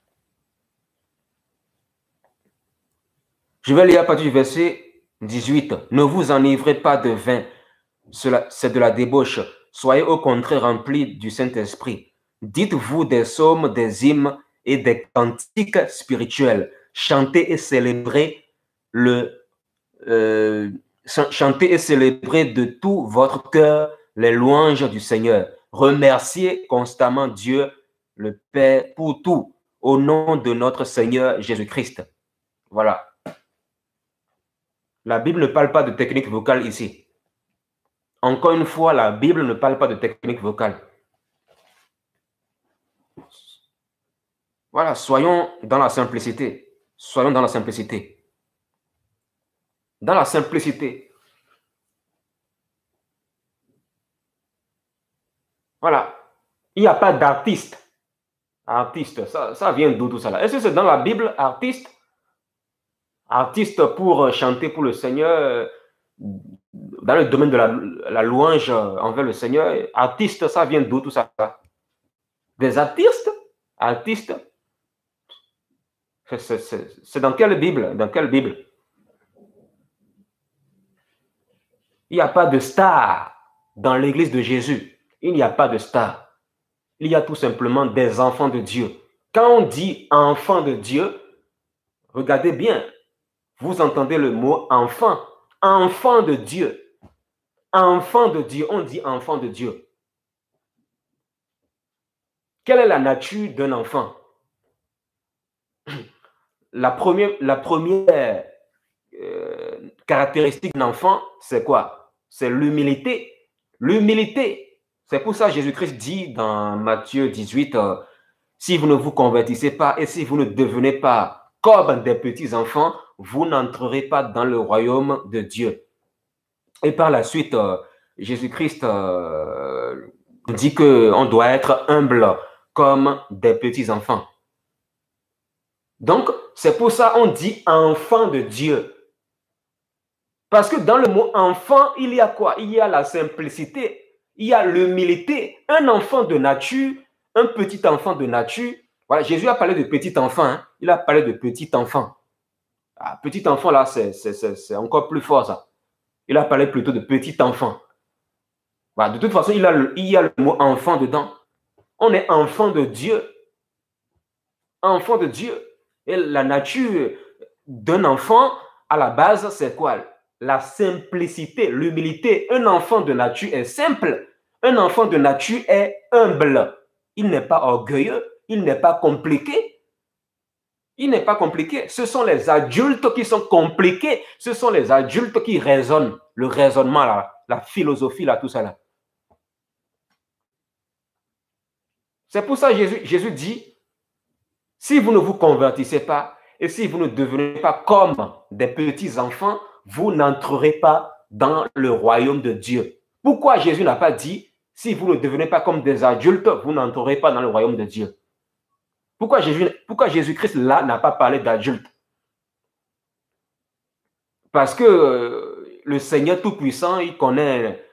je vais lire à partir du verset 18. Ne vous enivrez pas de vin, c'est de la débauche. Soyez au contraire remplis du Saint-Esprit. Dites-vous des psaumes, des hymnes et des cantiques spirituels. Chantez et célébrez chantez et célébrez de tout votre cœur les louanges du Seigneur. Remerciez constamment Dieu, le Père, pour tout, au nom de notre Seigneur Jésus-Christ. Voilà. La Bible ne parle pas de technique vocale ici. Encore une fois, la Bible ne parle pas de technique vocale. Voilà, soyons dans la simplicité. Soyons dans la simplicité. Dans la simplicité. Voilà. Il n'y a pas d'artiste. Artiste, ça vient d'où tout ça là? Est-ce que c'est dans la Bible, artiste? Artiste pour chanter pour le Seigneur, dans le domaine de la louange envers le Seigneur. Artiste, ça vient d'où tout ça? Des artistes? Artistes? C'est dans quelle Bible? Dans quelle Bible? Il n'y a pas de star dans l'église de Jésus. Il n'y a pas de star. Il y a tout simplement des enfants de Dieu. Quand on dit enfant de Dieu, regardez bien, vous entendez le mot enfant. Enfant de Dieu. Enfant de Dieu. On dit enfant de Dieu. Quelle est la nature d'un enfant? la première caractéristique d'un enfant, c'est quoi? C'est l'humilité. L'humilité. C'est pour ça que Jésus-Christ dit dans Matthieu 18, si vous ne vous convertissez pas et si vous ne devenez pas comme des petits enfants, vous n'entrerez pas dans le royaume de Dieu. Et par la suite, Jésus-Christ dit qu'on doit être humble comme des petits enfants. Donc, c'est pour ça qu'on dit enfant de Dieu. Parce que dans le mot enfant, il y a quoi? Il y a la simplicité, il y a l'humilité. Un enfant de nature, un petit enfant de nature. Voilà, Jésus a parlé de petit enfant, hein. Il a parlé de petit enfant. Ah, petit enfant, là, c'est encore plus fort, ça. Il a parlé plutôt de petit enfant. Voilà, de toute façon, il y a le mot enfant dedans. On est enfant de Dieu. Enfant de Dieu. Et la nature d'un enfant, à la base, c'est quoi? La simplicité, l'humilité. Un enfant de nature est simple. Un enfant de nature est humble. Il n'est pas orgueilleux. Il n'est pas compliqué. Il n'est pas compliqué. Ce sont les adultes qui sont compliqués. Ce sont les adultes qui raisonnent. Le raisonnement, là, la philosophie, là, tout ça. Là. C'est pour ça que Jésus dit, si vous ne vous convertissez pas et si vous ne devenez pas comme des petits enfants, vous n'entrerez pas dans le royaume de Dieu. Pourquoi Jésus n'a pas dit, si vous ne devenez pas comme des adultes, vous n'entrerez pas dans le royaume de Dieu? Pourquoi Jésus-Christ là n'a pas parlé d'adultes? Parce que le Seigneur Tout-Puissant, il connaît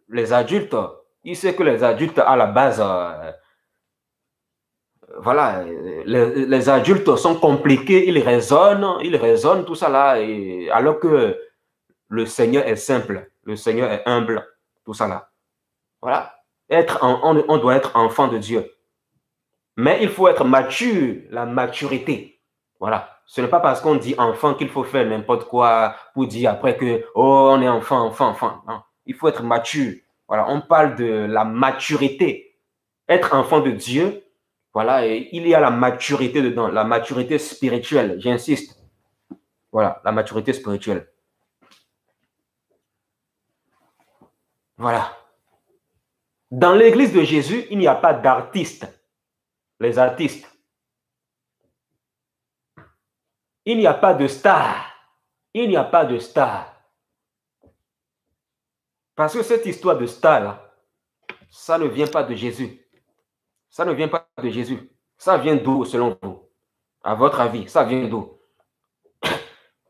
les adultes. Il sait que les adultes, à la base, voilà, les adultes sont compliqués, ils raisonnent, tout ça là, alors que le Seigneur est simple, le Seigneur est humble, tout ça là. Voilà. On doit être enfant de Dieu. Mais il faut être mature, la maturité. Voilà. Ce n'est pas parce qu'on dit enfant qu'il faut faire n'importe quoi pour dire après que, oh, on est enfant. Non. Il faut être mature. Voilà. On parle de la maturité. Être enfant de Dieu, voilà, et il y a la maturité dedans, la maturité spirituelle, j'insiste. Voilà, la maturité spirituelle. Voilà. Dans l'église de Jésus, il n'y a pas d'artistes. Les artistes. Il n'y a pas de stars. Il n'y a pas de stars. Parce que cette histoire de star, là, ça ne vient pas de Jésus. Ça ne vient pas de Jésus. Ça vient d'où, selon vous? À votre avis, ça vient d'où?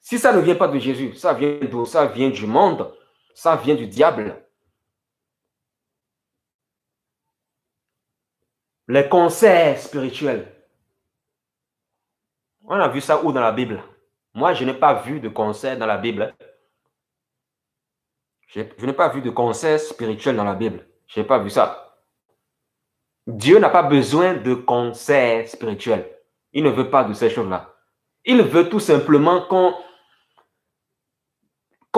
Si ça ne vient pas de Jésus, ça vient d'où? Ça vient du monde. Ça vient du diable. Les concerts spirituels. On a vu ça où dans la Bible? Moi, je n'ai pas vu de concert dans la Bible. Je n'ai pas vu de concert spirituel dans la Bible. Je n'ai pas vu ça. Dieu n'a pas besoin de concert spirituel. Il ne veut pas de ces choses-là. Il veut tout simplement qu'on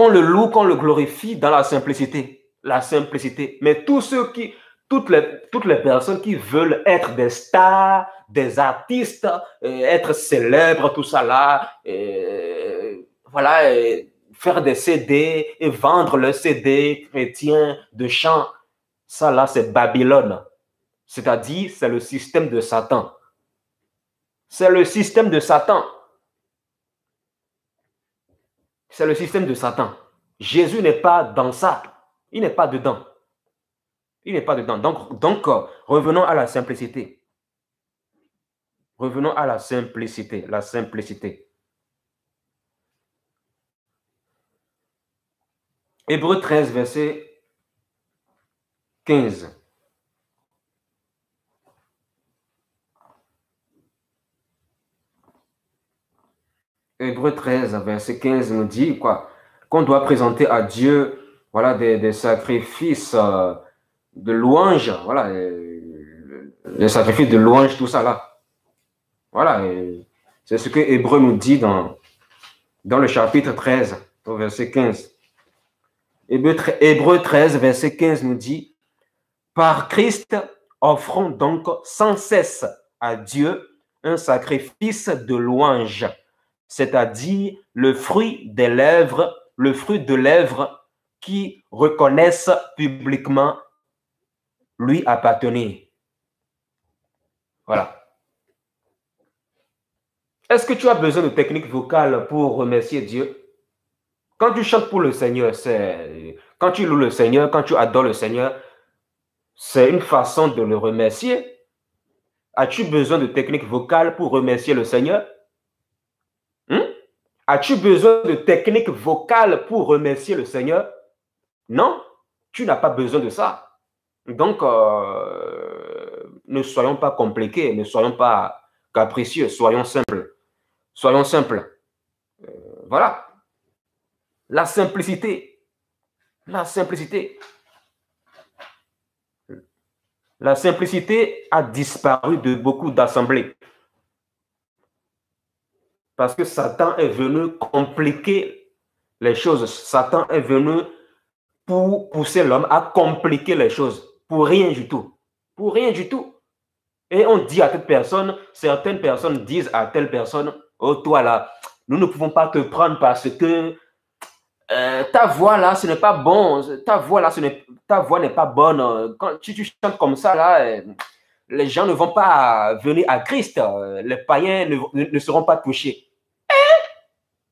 le loue, qu'on le glorifie dans la simplicité. La simplicité. Mais toutes les personnes qui veulent être des stars, des artistes, être célèbres, tout ça là, voilà, faire des CD et vendre le CD chrétien de chant, ça là, c'est Babylone. C'est-à-dire, c'est le système de Satan. C'est le système de Satan. C'est le système de Satan. Jésus n'est pas dans ça. Il n'est pas dedans. Il n'est pas dedans. Donc, revenons à la simplicité. Revenons à la simplicité. La simplicité. Hébreux 13, verset 15. Hébreux 13, verset 15 nous dit quoi? Qu'on doit présenter à Dieu, voilà, des sacrifices de louange, voilà, les sacrifices de louange, tout ça là. Voilà, c'est ce que Hébreux nous dit dans le chapitre 13, au verset 15. Hébreux 13, verset 15 nous dit, par Christ, offrons donc sans cesse à Dieu un sacrifice de louange c'est-à-dire le fruit des lèvres, le fruit de lèvres qui reconnaissent publiquement lui appartenir. Voilà. Est-ce que tu as besoin de techniques vocales pour remercier Dieu? Quand tu chantes pour le Seigneur, quand tu loues le Seigneur, quand tu adores le Seigneur, c'est une façon de le remercier. As-tu besoin de techniques vocales pour remercier le Seigneur? As-tu besoin de techniques vocales pour remercier le Seigneur? Non, tu n'as pas besoin de ça. Donc, ne soyons pas compliqués, ne soyons pas capricieux, soyons simples. Soyons simples. Voilà. La simplicité. La simplicité. La simplicité a disparu de beaucoup d'assemblées. Parce que Satan est venu compliquer les choses. Satan est venu pour pousser l'homme à compliquer les choses. Pour rien du tout. Pour rien du tout. Et on dit à telle personne, certaines personnes disent à telle personne, oh toi là, nous ne pouvons pas te prendre parce que ta voix là, ce n'est pas bon. Ta voix là, ta voix n'est pas bonne. Quand tu chantes comme ça là, les gens ne vont pas venir à Christ. Les païens ne seront pas touchés.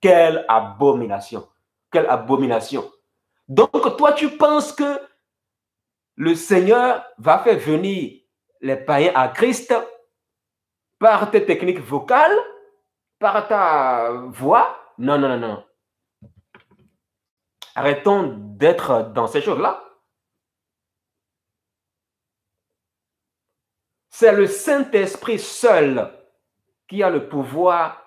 Quelle abomination. Quelle abomination. Donc toi, tu penses que le Seigneur va faire venir les païens à Christ par tes techniques vocales, par ta voix? Non, non, non, non. Arrêtons d'être dans ces choses-là. C'est le Saint-Esprit seul qui a le pouvoir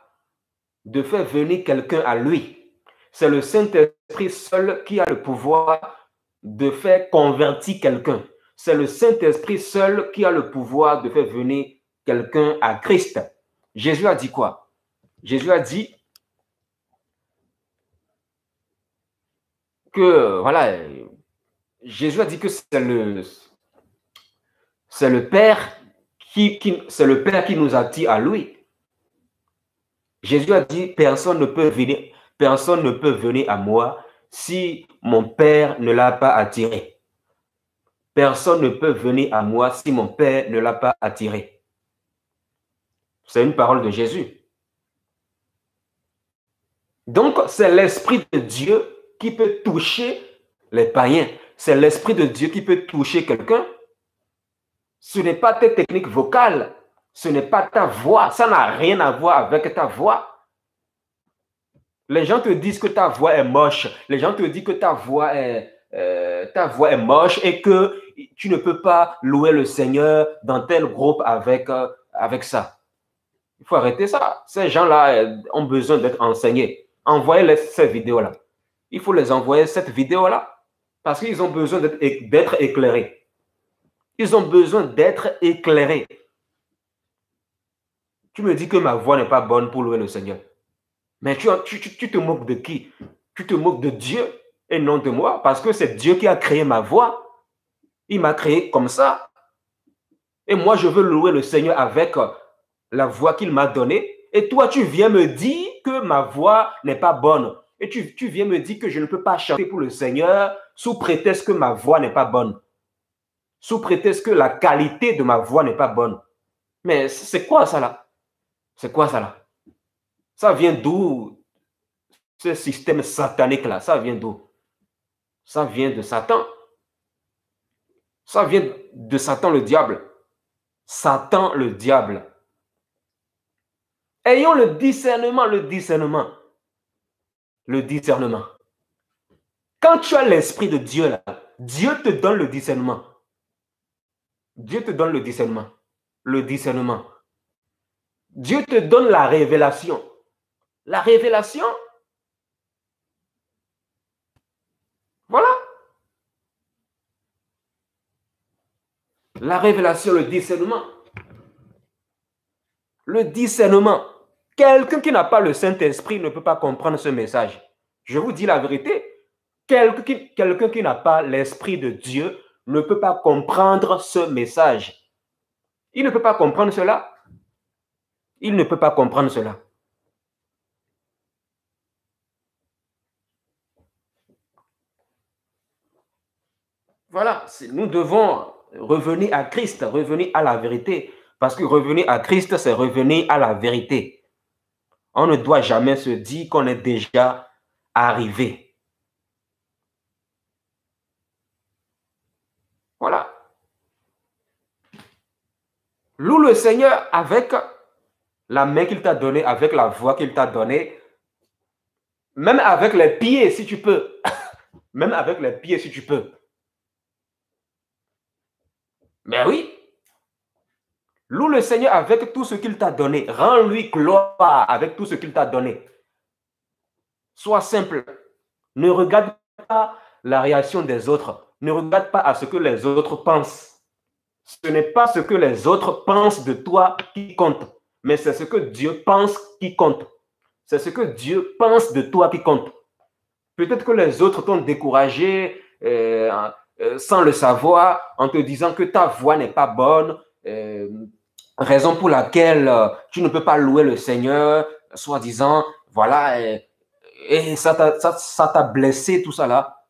de faire venir quelqu'un à lui. C'est le Saint-Esprit seul qui a le pouvoir de faire convertir quelqu'un. C'est le Saint-Esprit seul qui a le pouvoir de faire venir quelqu'un à Christ. Jésus a dit quoi? Jésus a dit que, voilà, Jésus a dit que c'est le Père c'est le Père qui nous attire à lui. Jésus a dit, personne ne peut venir à moi si mon Père ne l'a pas attiré. Personne ne peut venir à moi si mon Père ne l'a pas attiré. C'est une parole de Jésus. Donc, c'est l'Esprit de Dieu qui peut toucher les païens. C'est l'Esprit de Dieu qui peut toucher quelqu'un. Ce n'est pas tes techniques vocales. Ce n'est pas ta voix. Ça n'a rien à voir avec ta voix. Les gens te disent que ta voix est moche. Les gens te disent que ta voix est moche et que tu ne peux pas louer le Seigneur dans tel groupe avec ça. Il faut arrêter ça. Ces gens-là ont besoin d'être enseignés. Envoyez-les ces vidéos-là. Il faut les envoyer cette vidéo-là parce qu'ils ont besoin d'être éclairés. Ils ont besoin d'être éclairés. Tu me dis que ma voix n'est pas bonne pour louer le Seigneur. Mais tu te moques de qui? Tu te moques de Dieu et non de moi parce que c'est Dieu qui a créé ma voix. Il m'a créé comme ça. Et moi, je veux louer le Seigneur avec la voix qu'il m'a donnée. Et toi, tu viens me dire que ma voix n'est pas bonne. Et tu viens me dire que je ne peux pas chanter pour le Seigneur sous prétexte que ma voix n'est pas bonne. Sous prétexte que la qualité de ma voix n'est pas bonne. Mais c'est quoi ça là? C'est quoi ça là? Ça vient d'où? Ce système satanique là, ça vient d'où? Ça vient de Satan. Ça vient de Satan le diable. Satan le diable. Ayons le discernement, le discernement. Le discernement. Quand tu as l'Esprit de Dieu là, Dieu te donne le discernement. Dieu te donne le discernement. Le discernement. Dieu te donne la révélation. La révélation. Voilà. La révélation, le discernement. Le discernement. Quelqu'un qui n'a pas le Saint-Esprit ne peut pas comprendre ce message. Je vous dis la vérité. Quelqu'un qui n'a pas l'Esprit de Dieu ne peut pas comprendre ce message. Il ne peut pas comprendre cela. Il ne peut pas comprendre cela. Voilà, nous devons revenir à Christ, revenir à la vérité. Parce que revenir à Christ, c'est revenir à la vérité. On ne doit jamais se dire qu'on est déjà arrivé. Voilà. Loue le Seigneur avec la main qu'il t'a donnée, avec la voix qu'il t'a donnée, même avec les pieds si tu peux. Même avec les pieds si tu peux. Mais oui, loue le Seigneur avec tout ce qu'il t'a donné. Rends-lui gloire avec tout ce qu'il t'a donné. Sois simple. Ne regarde pas la réaction des autres. Ne regarde pas à ce que les autres pensent. Ce n'est pas ce que les autres pensent de toi qui compte, mais c'est ce que Dieu pense qui compte. C'est ce que Dieu pense de toi qui compte. Peut-être que les autres t'ont découragé sans le savoir, en te disant que ta voix n'est pas bonne, raison pour laquelle tu ne peux pas louer le Seigneur, soi-disant, voilà, et ça t'a blessé, tout ça là.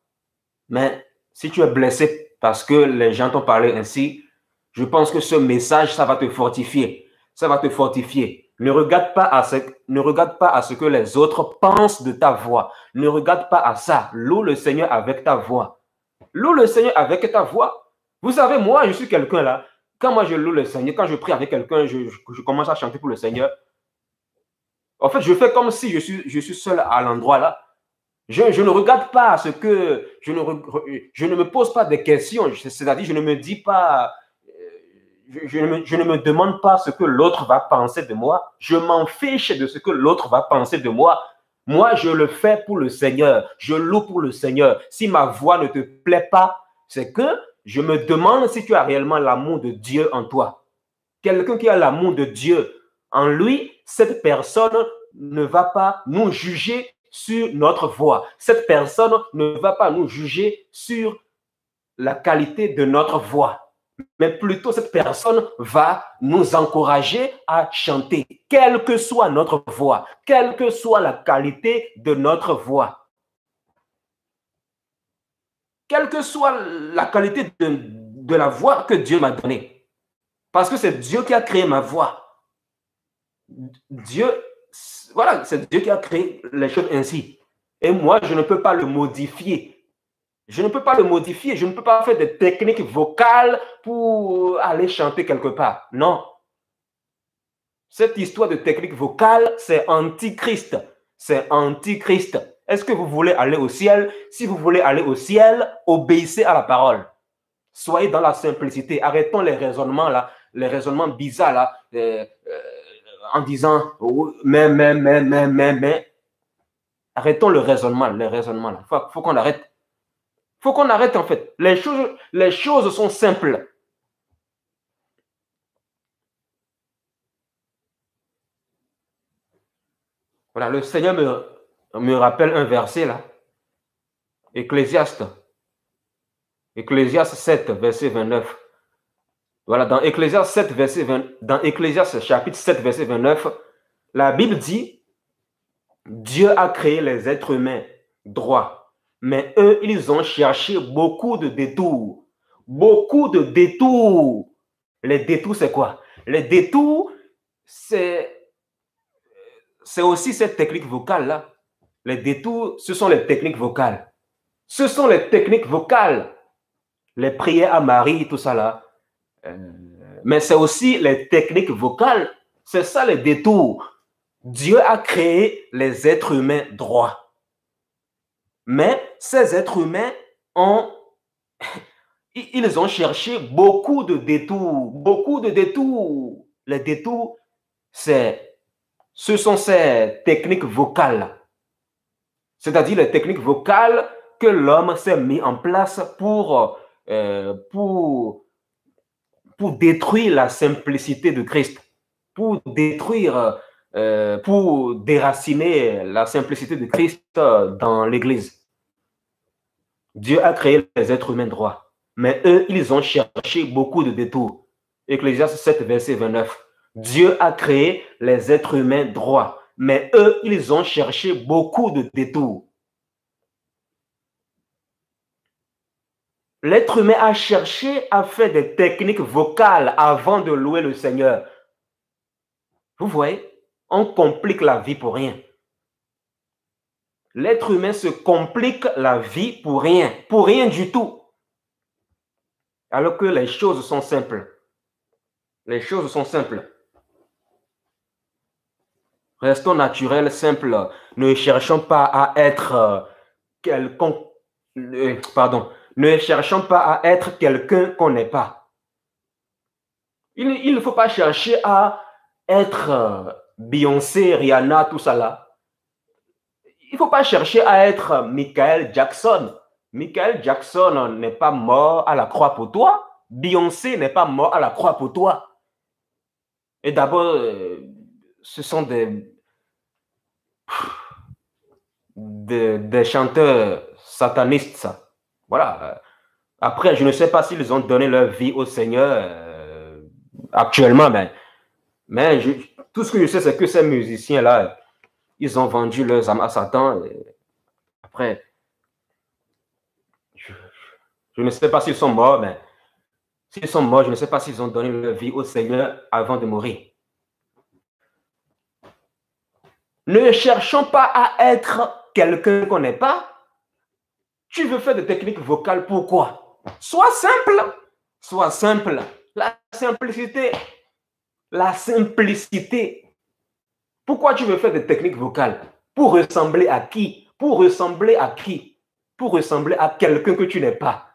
Mais si tu es blessé parce que les gens t'ont parlé ainsi, je pense que ce message, ça va te fortifier. Ça va te fortifier. Ne regarde pas à ce que les autres pensent de ta voix. Ne regarde pas à ça. Loue le Seigneur avec ta voix. Loue le Seigneur avec ta voix. Vous savez, moi, je suis quelqu'un là. Quand moi je loue le Seigneur, quand je prie avec quelqu'un, je commence à chanter pour le Seigneur. En fait, je fais comme si je suis seul à l'endroit là. Je ne regarde pas ce que... Je ne me pose pas des questions. C'est-à-dire, je ne me dis pas... Je ne me demande pas ce que l'autre va penser de moi. Je m'en fiche de ce que l'autre va penser de moi. Moi, je le fais pour le Seigneur. Je loue pour le Seigneur. Si ma voix ne te plaît pas, c'est que je me demande si tu as réellement l'amour de Dieu en toi. Quelqu'un qui a l'amour de Dieu en lui, cette personne ne va pas nous juger sur notre voix. Cette personne ne va pas nous juger sur la qualité de notre voix, mais plutôt cette personne va nous encourager à chanter, quelle que soit notre voix, quelle que soit la qualité de notre voix, quelle que soit la qualité de la voix que Dieu m'a donnée. Parce que c'est Dieu qui a créé ma voix. Dieu, voilà, c'est Dieu qui a créé les choses ainsi. Et moi, je ne peux pas le modifier. Je ne peux pas le modifier. Je ne peux pas faire des techniques vocales pour aller chanter quelque part. Non. Cette histoire de technique vocale, c'est antichrist. C'est antichrist. Est-ce que vous voulez aller au ciel? Si vous voulez aller au ciel, obéissez à la parole. Soyez dans la simplicité. Arrêtons les raisonnements là, les raisonnements bizarres là, en disant mais. Arrêtons le raisonnement, les raisonnements là. Faut qu'on arrête. Faut qu'on arrête en fait. Les choses sont simples. Voilà, le Seigneur me rappelle un verset là. Ecclésiaste. Ecclésiaste 7, verset 29. Voilà, dans Ecclésiaste 7, verset 20, dans Ecclésiaste chapitre 7, verset 29, la Bible dit, Dieu a créé les êtres humains droits, mais eux, ils ont cherché beaucoup de détours. Beaucoup de détours. Les détours, c'est quoi? Les détours, c'est aussi cette technique vocale-là. Les détours, ce sont les techniques vocales. Ce sont les techniques vocales. Les prières à Marie, tout ça là. Mais c'est aussi les techniques vocales. C'est ça les détours. Dieu a créé les êtres humains droits. Mais ces êtres humains ils ont cherché beaucoup de détours. Beaucoup de détours. Les détours, ce sont ces techniques vocales. C'est-à-dire les techniques vocales que l'homme s'est mis en place pour détruire la simplicité de Christ, pour détruire, pour déraciner la simplicité de Christ dans l'Église. Dieu a créé les êtres humains droits, mais eux, ils ont cherché beaucoup de détours. Ecclésiaste 7, verset 29. Dieu a créé les êtres humains droits, mais eux, ils ont cherché beaucoup de détours. L'être humain a cherché à faire des techniques vocales avant de louer le Seigneur. Vous voyez, on complique la vie pour rien. L'être humain se complique la vie pour rien du tout. Alors que les choses sont simples. Les choses sont simples. Restons naturels, simples. Ne cherchons pas à être quelconque. Ne cherchons pas à être quelqu'un qu'on n'est pas. Il ne faut pas chercher à être Beyoncé, Rihanna, tout ça là. Il ne faut pas chercher à être Michael Jackson. Michael Jackson n'est pas mort à la croix pour toi. Beyoncé n'est pas mort à la croix pour toi. Et d'abord, ce sont des chanteurs satanistes, ça. Voilà. Après, je ne sais pas s'ils ont donné leur vie au Seigneur actuellement, mais tout ce que je sais, c'est que ces musiciens-là, ils ont vendu leurs âmes à Satan. Après, je ne sais pas s'ils sont morts, mais s'ils sont morts, je ne sais pas s'ils ont donné leur vie au Seigneur avant de mourir. Ne cherchons pas à être quelqu'un qu'on n'est pas. Tu veux faire des techniques vocales, pourquoi? Sois simple. Sois simple. La simplicité. La simplicité. Pourquoi tu veux faire des techniques vocales? Pour ressembler à qui? Pour ressembler à qui? Pour ressembler à quelqu'un que tu n'es pas.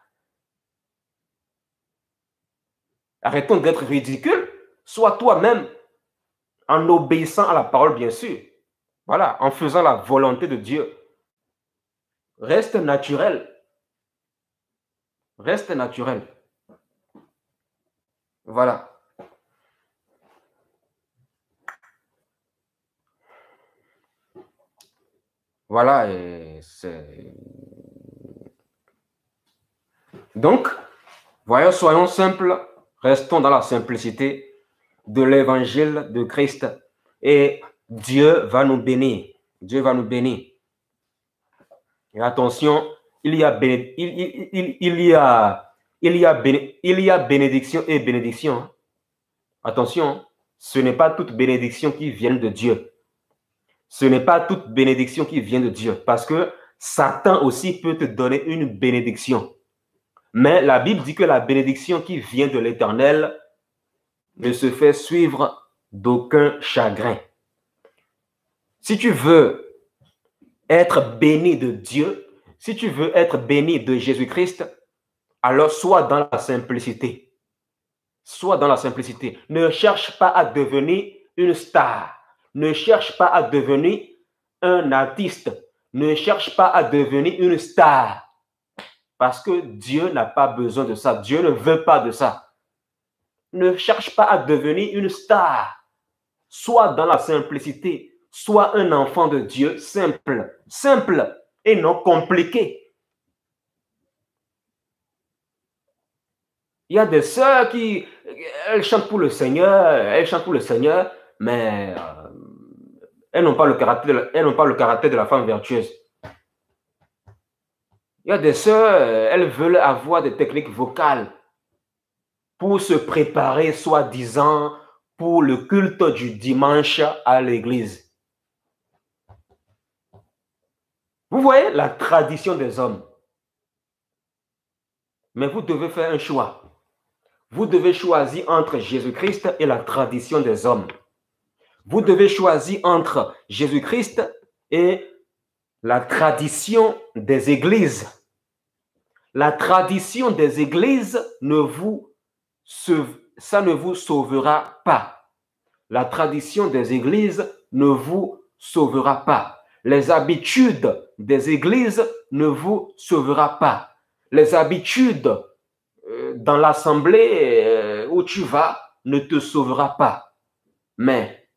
Arrêtons d'être ridicule. Sois toi-même en obéissant à la parole, bien sûr. Voilà, en faisant la volonté de Dieu. Reste naturel. Reste naturel. Voilà. Voilà. Donc, voyons, soyons simples. Restons dans la simplicité de l'évangile de Christ. Et Dieu va nous bénir. Dieu va nous bénir. Et attention, il y a bénédiction et bénédiction. Attention, ce n'est pas toute bénédiction qui vient de Dieu. Ce n'est pas toute bénédiction qui vient de Dieu. Parce que Satan aussi peut te donner une bénédiction. Mais la Bible dit que la bénédiction qui vient de l'Éternel ne se fait suivre d'aucun chagrin. Si tu veux être béni de Dieu, si tu veux être béni de Jésus-Christ, alors sois dans la simplicité. Sois dans la simplicité. Ne cherche pas à devenir une star. Ne cherche pas à devenir un artiste. Ne cherche pas à devenir une star. Parce que Dieu n'a pas besoin de ça. Dieu ne veut pas de ça. Ne cherche pas à devenir une star. Sois dans la simplicité. Sois un enfant de Dieu simple. Simple et non compliqué. Il y a des sœurs qui elles chantent pour le Seigneur, mais elles n'ont pas le caractère de la femme vertueuse. Il y a des sœurs, elles veulent avoir des techniques vocales pour se préparer, soi-disant, pour le culte du dimanche à l'église. Vous voyez la tradition des hommes. Mais vous devez faire un choix. Vous devez choisir entre Jésus-Christ et la tradition des hommes. Vous devez choisir entre Jésus-Christ et la tradition des églises. La tradition des églises ça ne vous sauvera pas. La tradition des églises ne vous sauvera pas. Les habitudes des églises ne vous sauvera pas. Les habitudes dans l'assemblée où tu vas ne te sauvera pas. Mais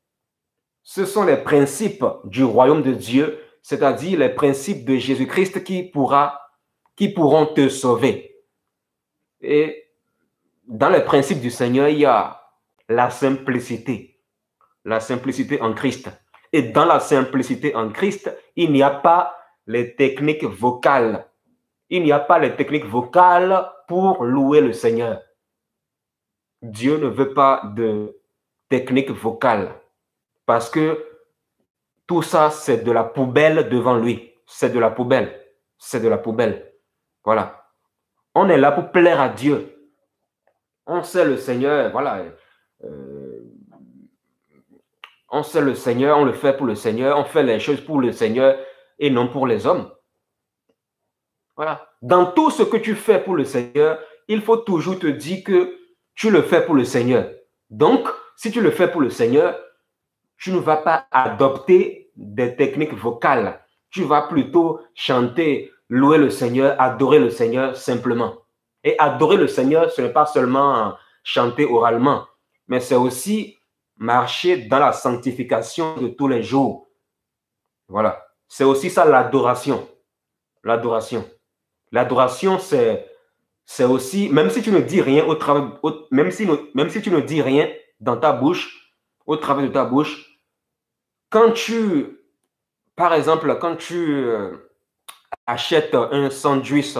ce sont les principes du royaume de Dieu, c'est-à-dire les principes de Jésus-Christ qui pourront te sauver. Et dans les principes du Seigneur, il y a la simplicité en Christ. Et dans la simplicité en Christ, il n'y a pas les techniques vocales. Il n'y a pas les techniques vocales pour louer le Seigneur. Dieu ne veut pas de technique vocale parce que tout ça, c'est de la poubelle devant lui. C'est de la poubelle. C'est de la poubelle. Voilà. On est là pour plaire à Dieu. On sait le Seigneur, voilà. On sait le Seigneur, on le fait pour le Seigneur, on fait les choses pour le Seigneur et non pour les hommes. Voilà. Dans tout ce que tu fais pour le Seigneur, il faut toujours te dire que tu le fais pour le Seigneur. Donc, si tu le fais pour le Seigneur, tu ne vas pas adopter des techniques vocales. Tu vas plutôt chanter, louer le Seigneur, adorer le Seigneur simplement. Et adorer le Seigneur, ce n'est pas seulement chanter oralement, mais c'est aussi marcher dans la sanctification de tous les jours. Voilà. C'est aussi ça l'adoration. L'adoration. L'adoration, c'est aussi, même si tu ne dis rien au travers, même si tu ne dis rien dans ta bouche, au travers de ta bouche, quand tu, par exemple, quand tu achètes un sandwich,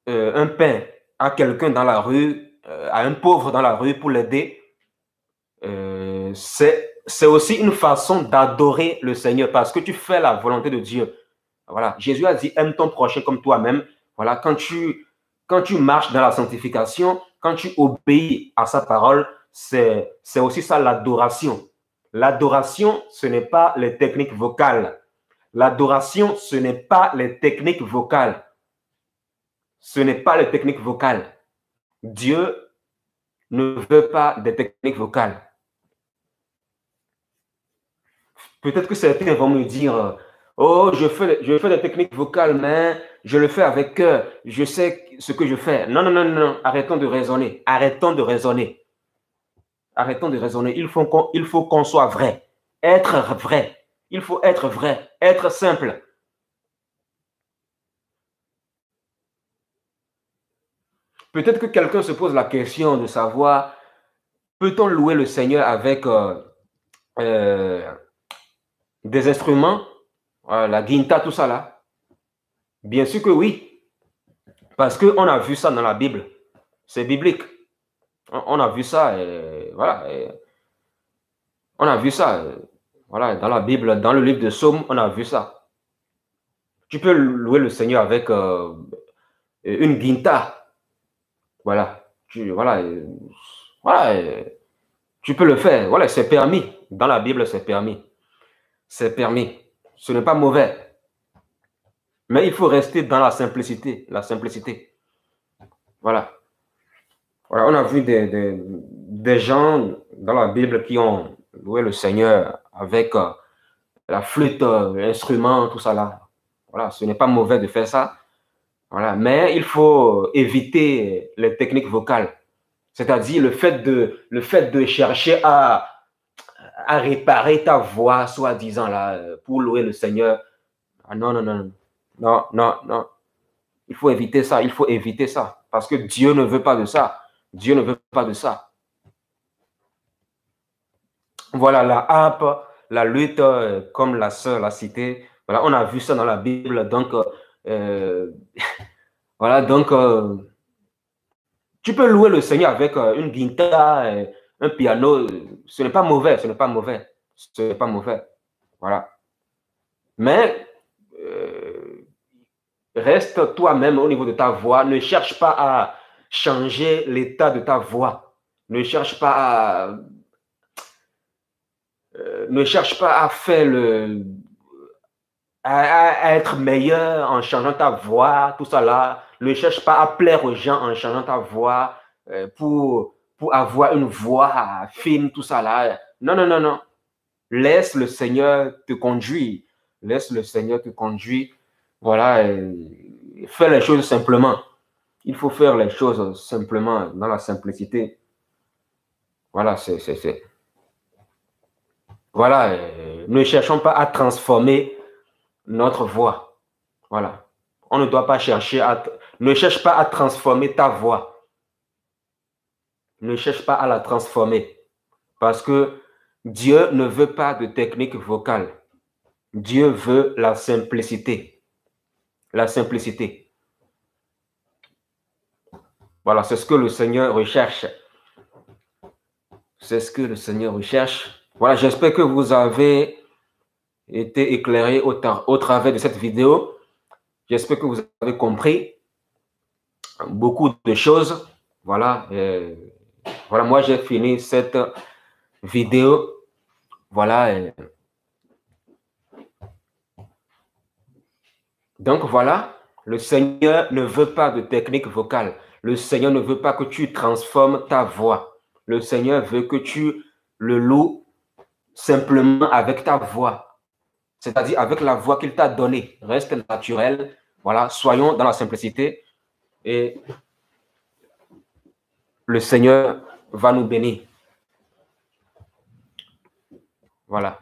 un pain à quelqu'un dans la rue, à un pauvre dans la rue pour l'aider, c'est aussi une façon d'adorer le Seigneur parce que tu fais la volonté de Dieu. Voilà. Jésus a dit, aime ton prochain comme toi-même. Voilà. Quand tu marches dans la sanctification, quand tu obéis à sa parole, c'est aussi ça l'adoration. L'adoration, ce n'est pas les techniques vocales. L'adoration, ce n'est pas les techniques vocales. Ce n'est pas les techniques vocales. Dieu ne veut pas des techniques vocales. Peut-être que certains vont me dire, oh, je fais des techniques vocales, mais je le fais avec cœur. Je sais ce que je fais. Non, non, non, non. Arrêtons de raisonner. Arrêtons de raisonner. Arrêtons de raisonner. Il faut qu'on soit vrai. Être vrai. Il faut être vrai. Être simple. Peut-être que quelqu'un se pose la question de savoir, peut-on louer le Seigneur avec des instruments, la guinta, tout ça là? Bien sûr que oui. Parce qu'on a vu ça dans la Bible. C'est biblique. On a vu ça, voilà. On a vu ça, voilà, dans la Bible, dans le livre de Psaumes, on a vu ça. Tu peux louer le Seigneur avec une guinta. Voilà. Voilà, tu peux le faire. Voilà, c'est permis. Dans la Bible, c'est permis. C'est permis. Ce n'est pas mauvais. Mais il faut rester dans la simplicité. La simplicité. Voilà. Voilà, on a vu des gens dans la Bible qui ont loué le Seigneur avec la flûte, l'instrument, tout ça là. Voilà, ce n'est pas mauvais de faire ça. Voilà, mais il faut éviter les techniques vocales. C'est-à-dire le fait de chercher à réparer ta voix, soi-disant là, pour louer le Seigneur. Ah, non, non, non, non, non, non. Il faut éviter ça, il faut éviter ça. Parce que Dieu ne veut pas de ça. Dieu ne veut pas de ça. Voilà, la harpe, la lutte, comme la sœur l'a cité. Voilà, on a vu ça dans la Bible. Donc, voilà, donc, tu peux louer le Seigneur avec une guitare, un piano. Ce n'est pas mauvais, ce n'est pas mauvais. Ce n'est pas mauvais. Voilà. Mais, reste toi-même au niveau de ta voix. Ne cherche pas à changer l'état de ta voix. Ne cherche pas à faire à être meilleur en changeant ta voix, tout ça là. Ne cherche pas à plaire aux gens en changeant ta voix pour avoir une voix fine, tout ça là. Non, non, non, non. Laisse le Seigneur te conduire. Laisse le Seigneur te conduire. Voilà. Fais les choses simplement. Il faut faire les choses simplement, dans la simplicité. Voilà, Voilà, ne cherchons pas à transformer notre voix. Voilà. On ne doit pas chercher à... Ne cherche pas à transformer ta voix. Ne cherche pas à la transformer. Parce que Dieu ne veut pas de technique vocale. Dieu veut la simplicité. La simplicité. Voilà, c'est ce que le Seigneur recherche. C'est ce que le Seigneur recherche. Voilà, j'espère que vous avez été éclairé au travers de cette vidéo. J'espère que vous avez compris beaucoup de choses. Voilà, voilà, moi j'ai fini cette vidéo. Voilà. Donc voilà, le Seigneur ne veut pas de technique vocale. Le Seigneur ne veut pas que tu transformes ta voix. Le Seigneur veut que tu le loues simplement avec ta voix, c'est-à-dire avec la voix qu'il t'a donnée. Reste naturel. Voilà, soyons dans la simplicité et le Seigneur va nous bénir. Voilà.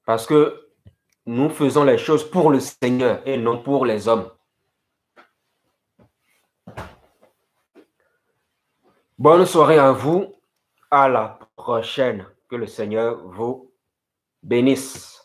Parce que nous faisons les choses pour le Seigneur et non pour les hommes. Bonne soirée à vous. À la prochaine. Que le Seigneur vous bénisse.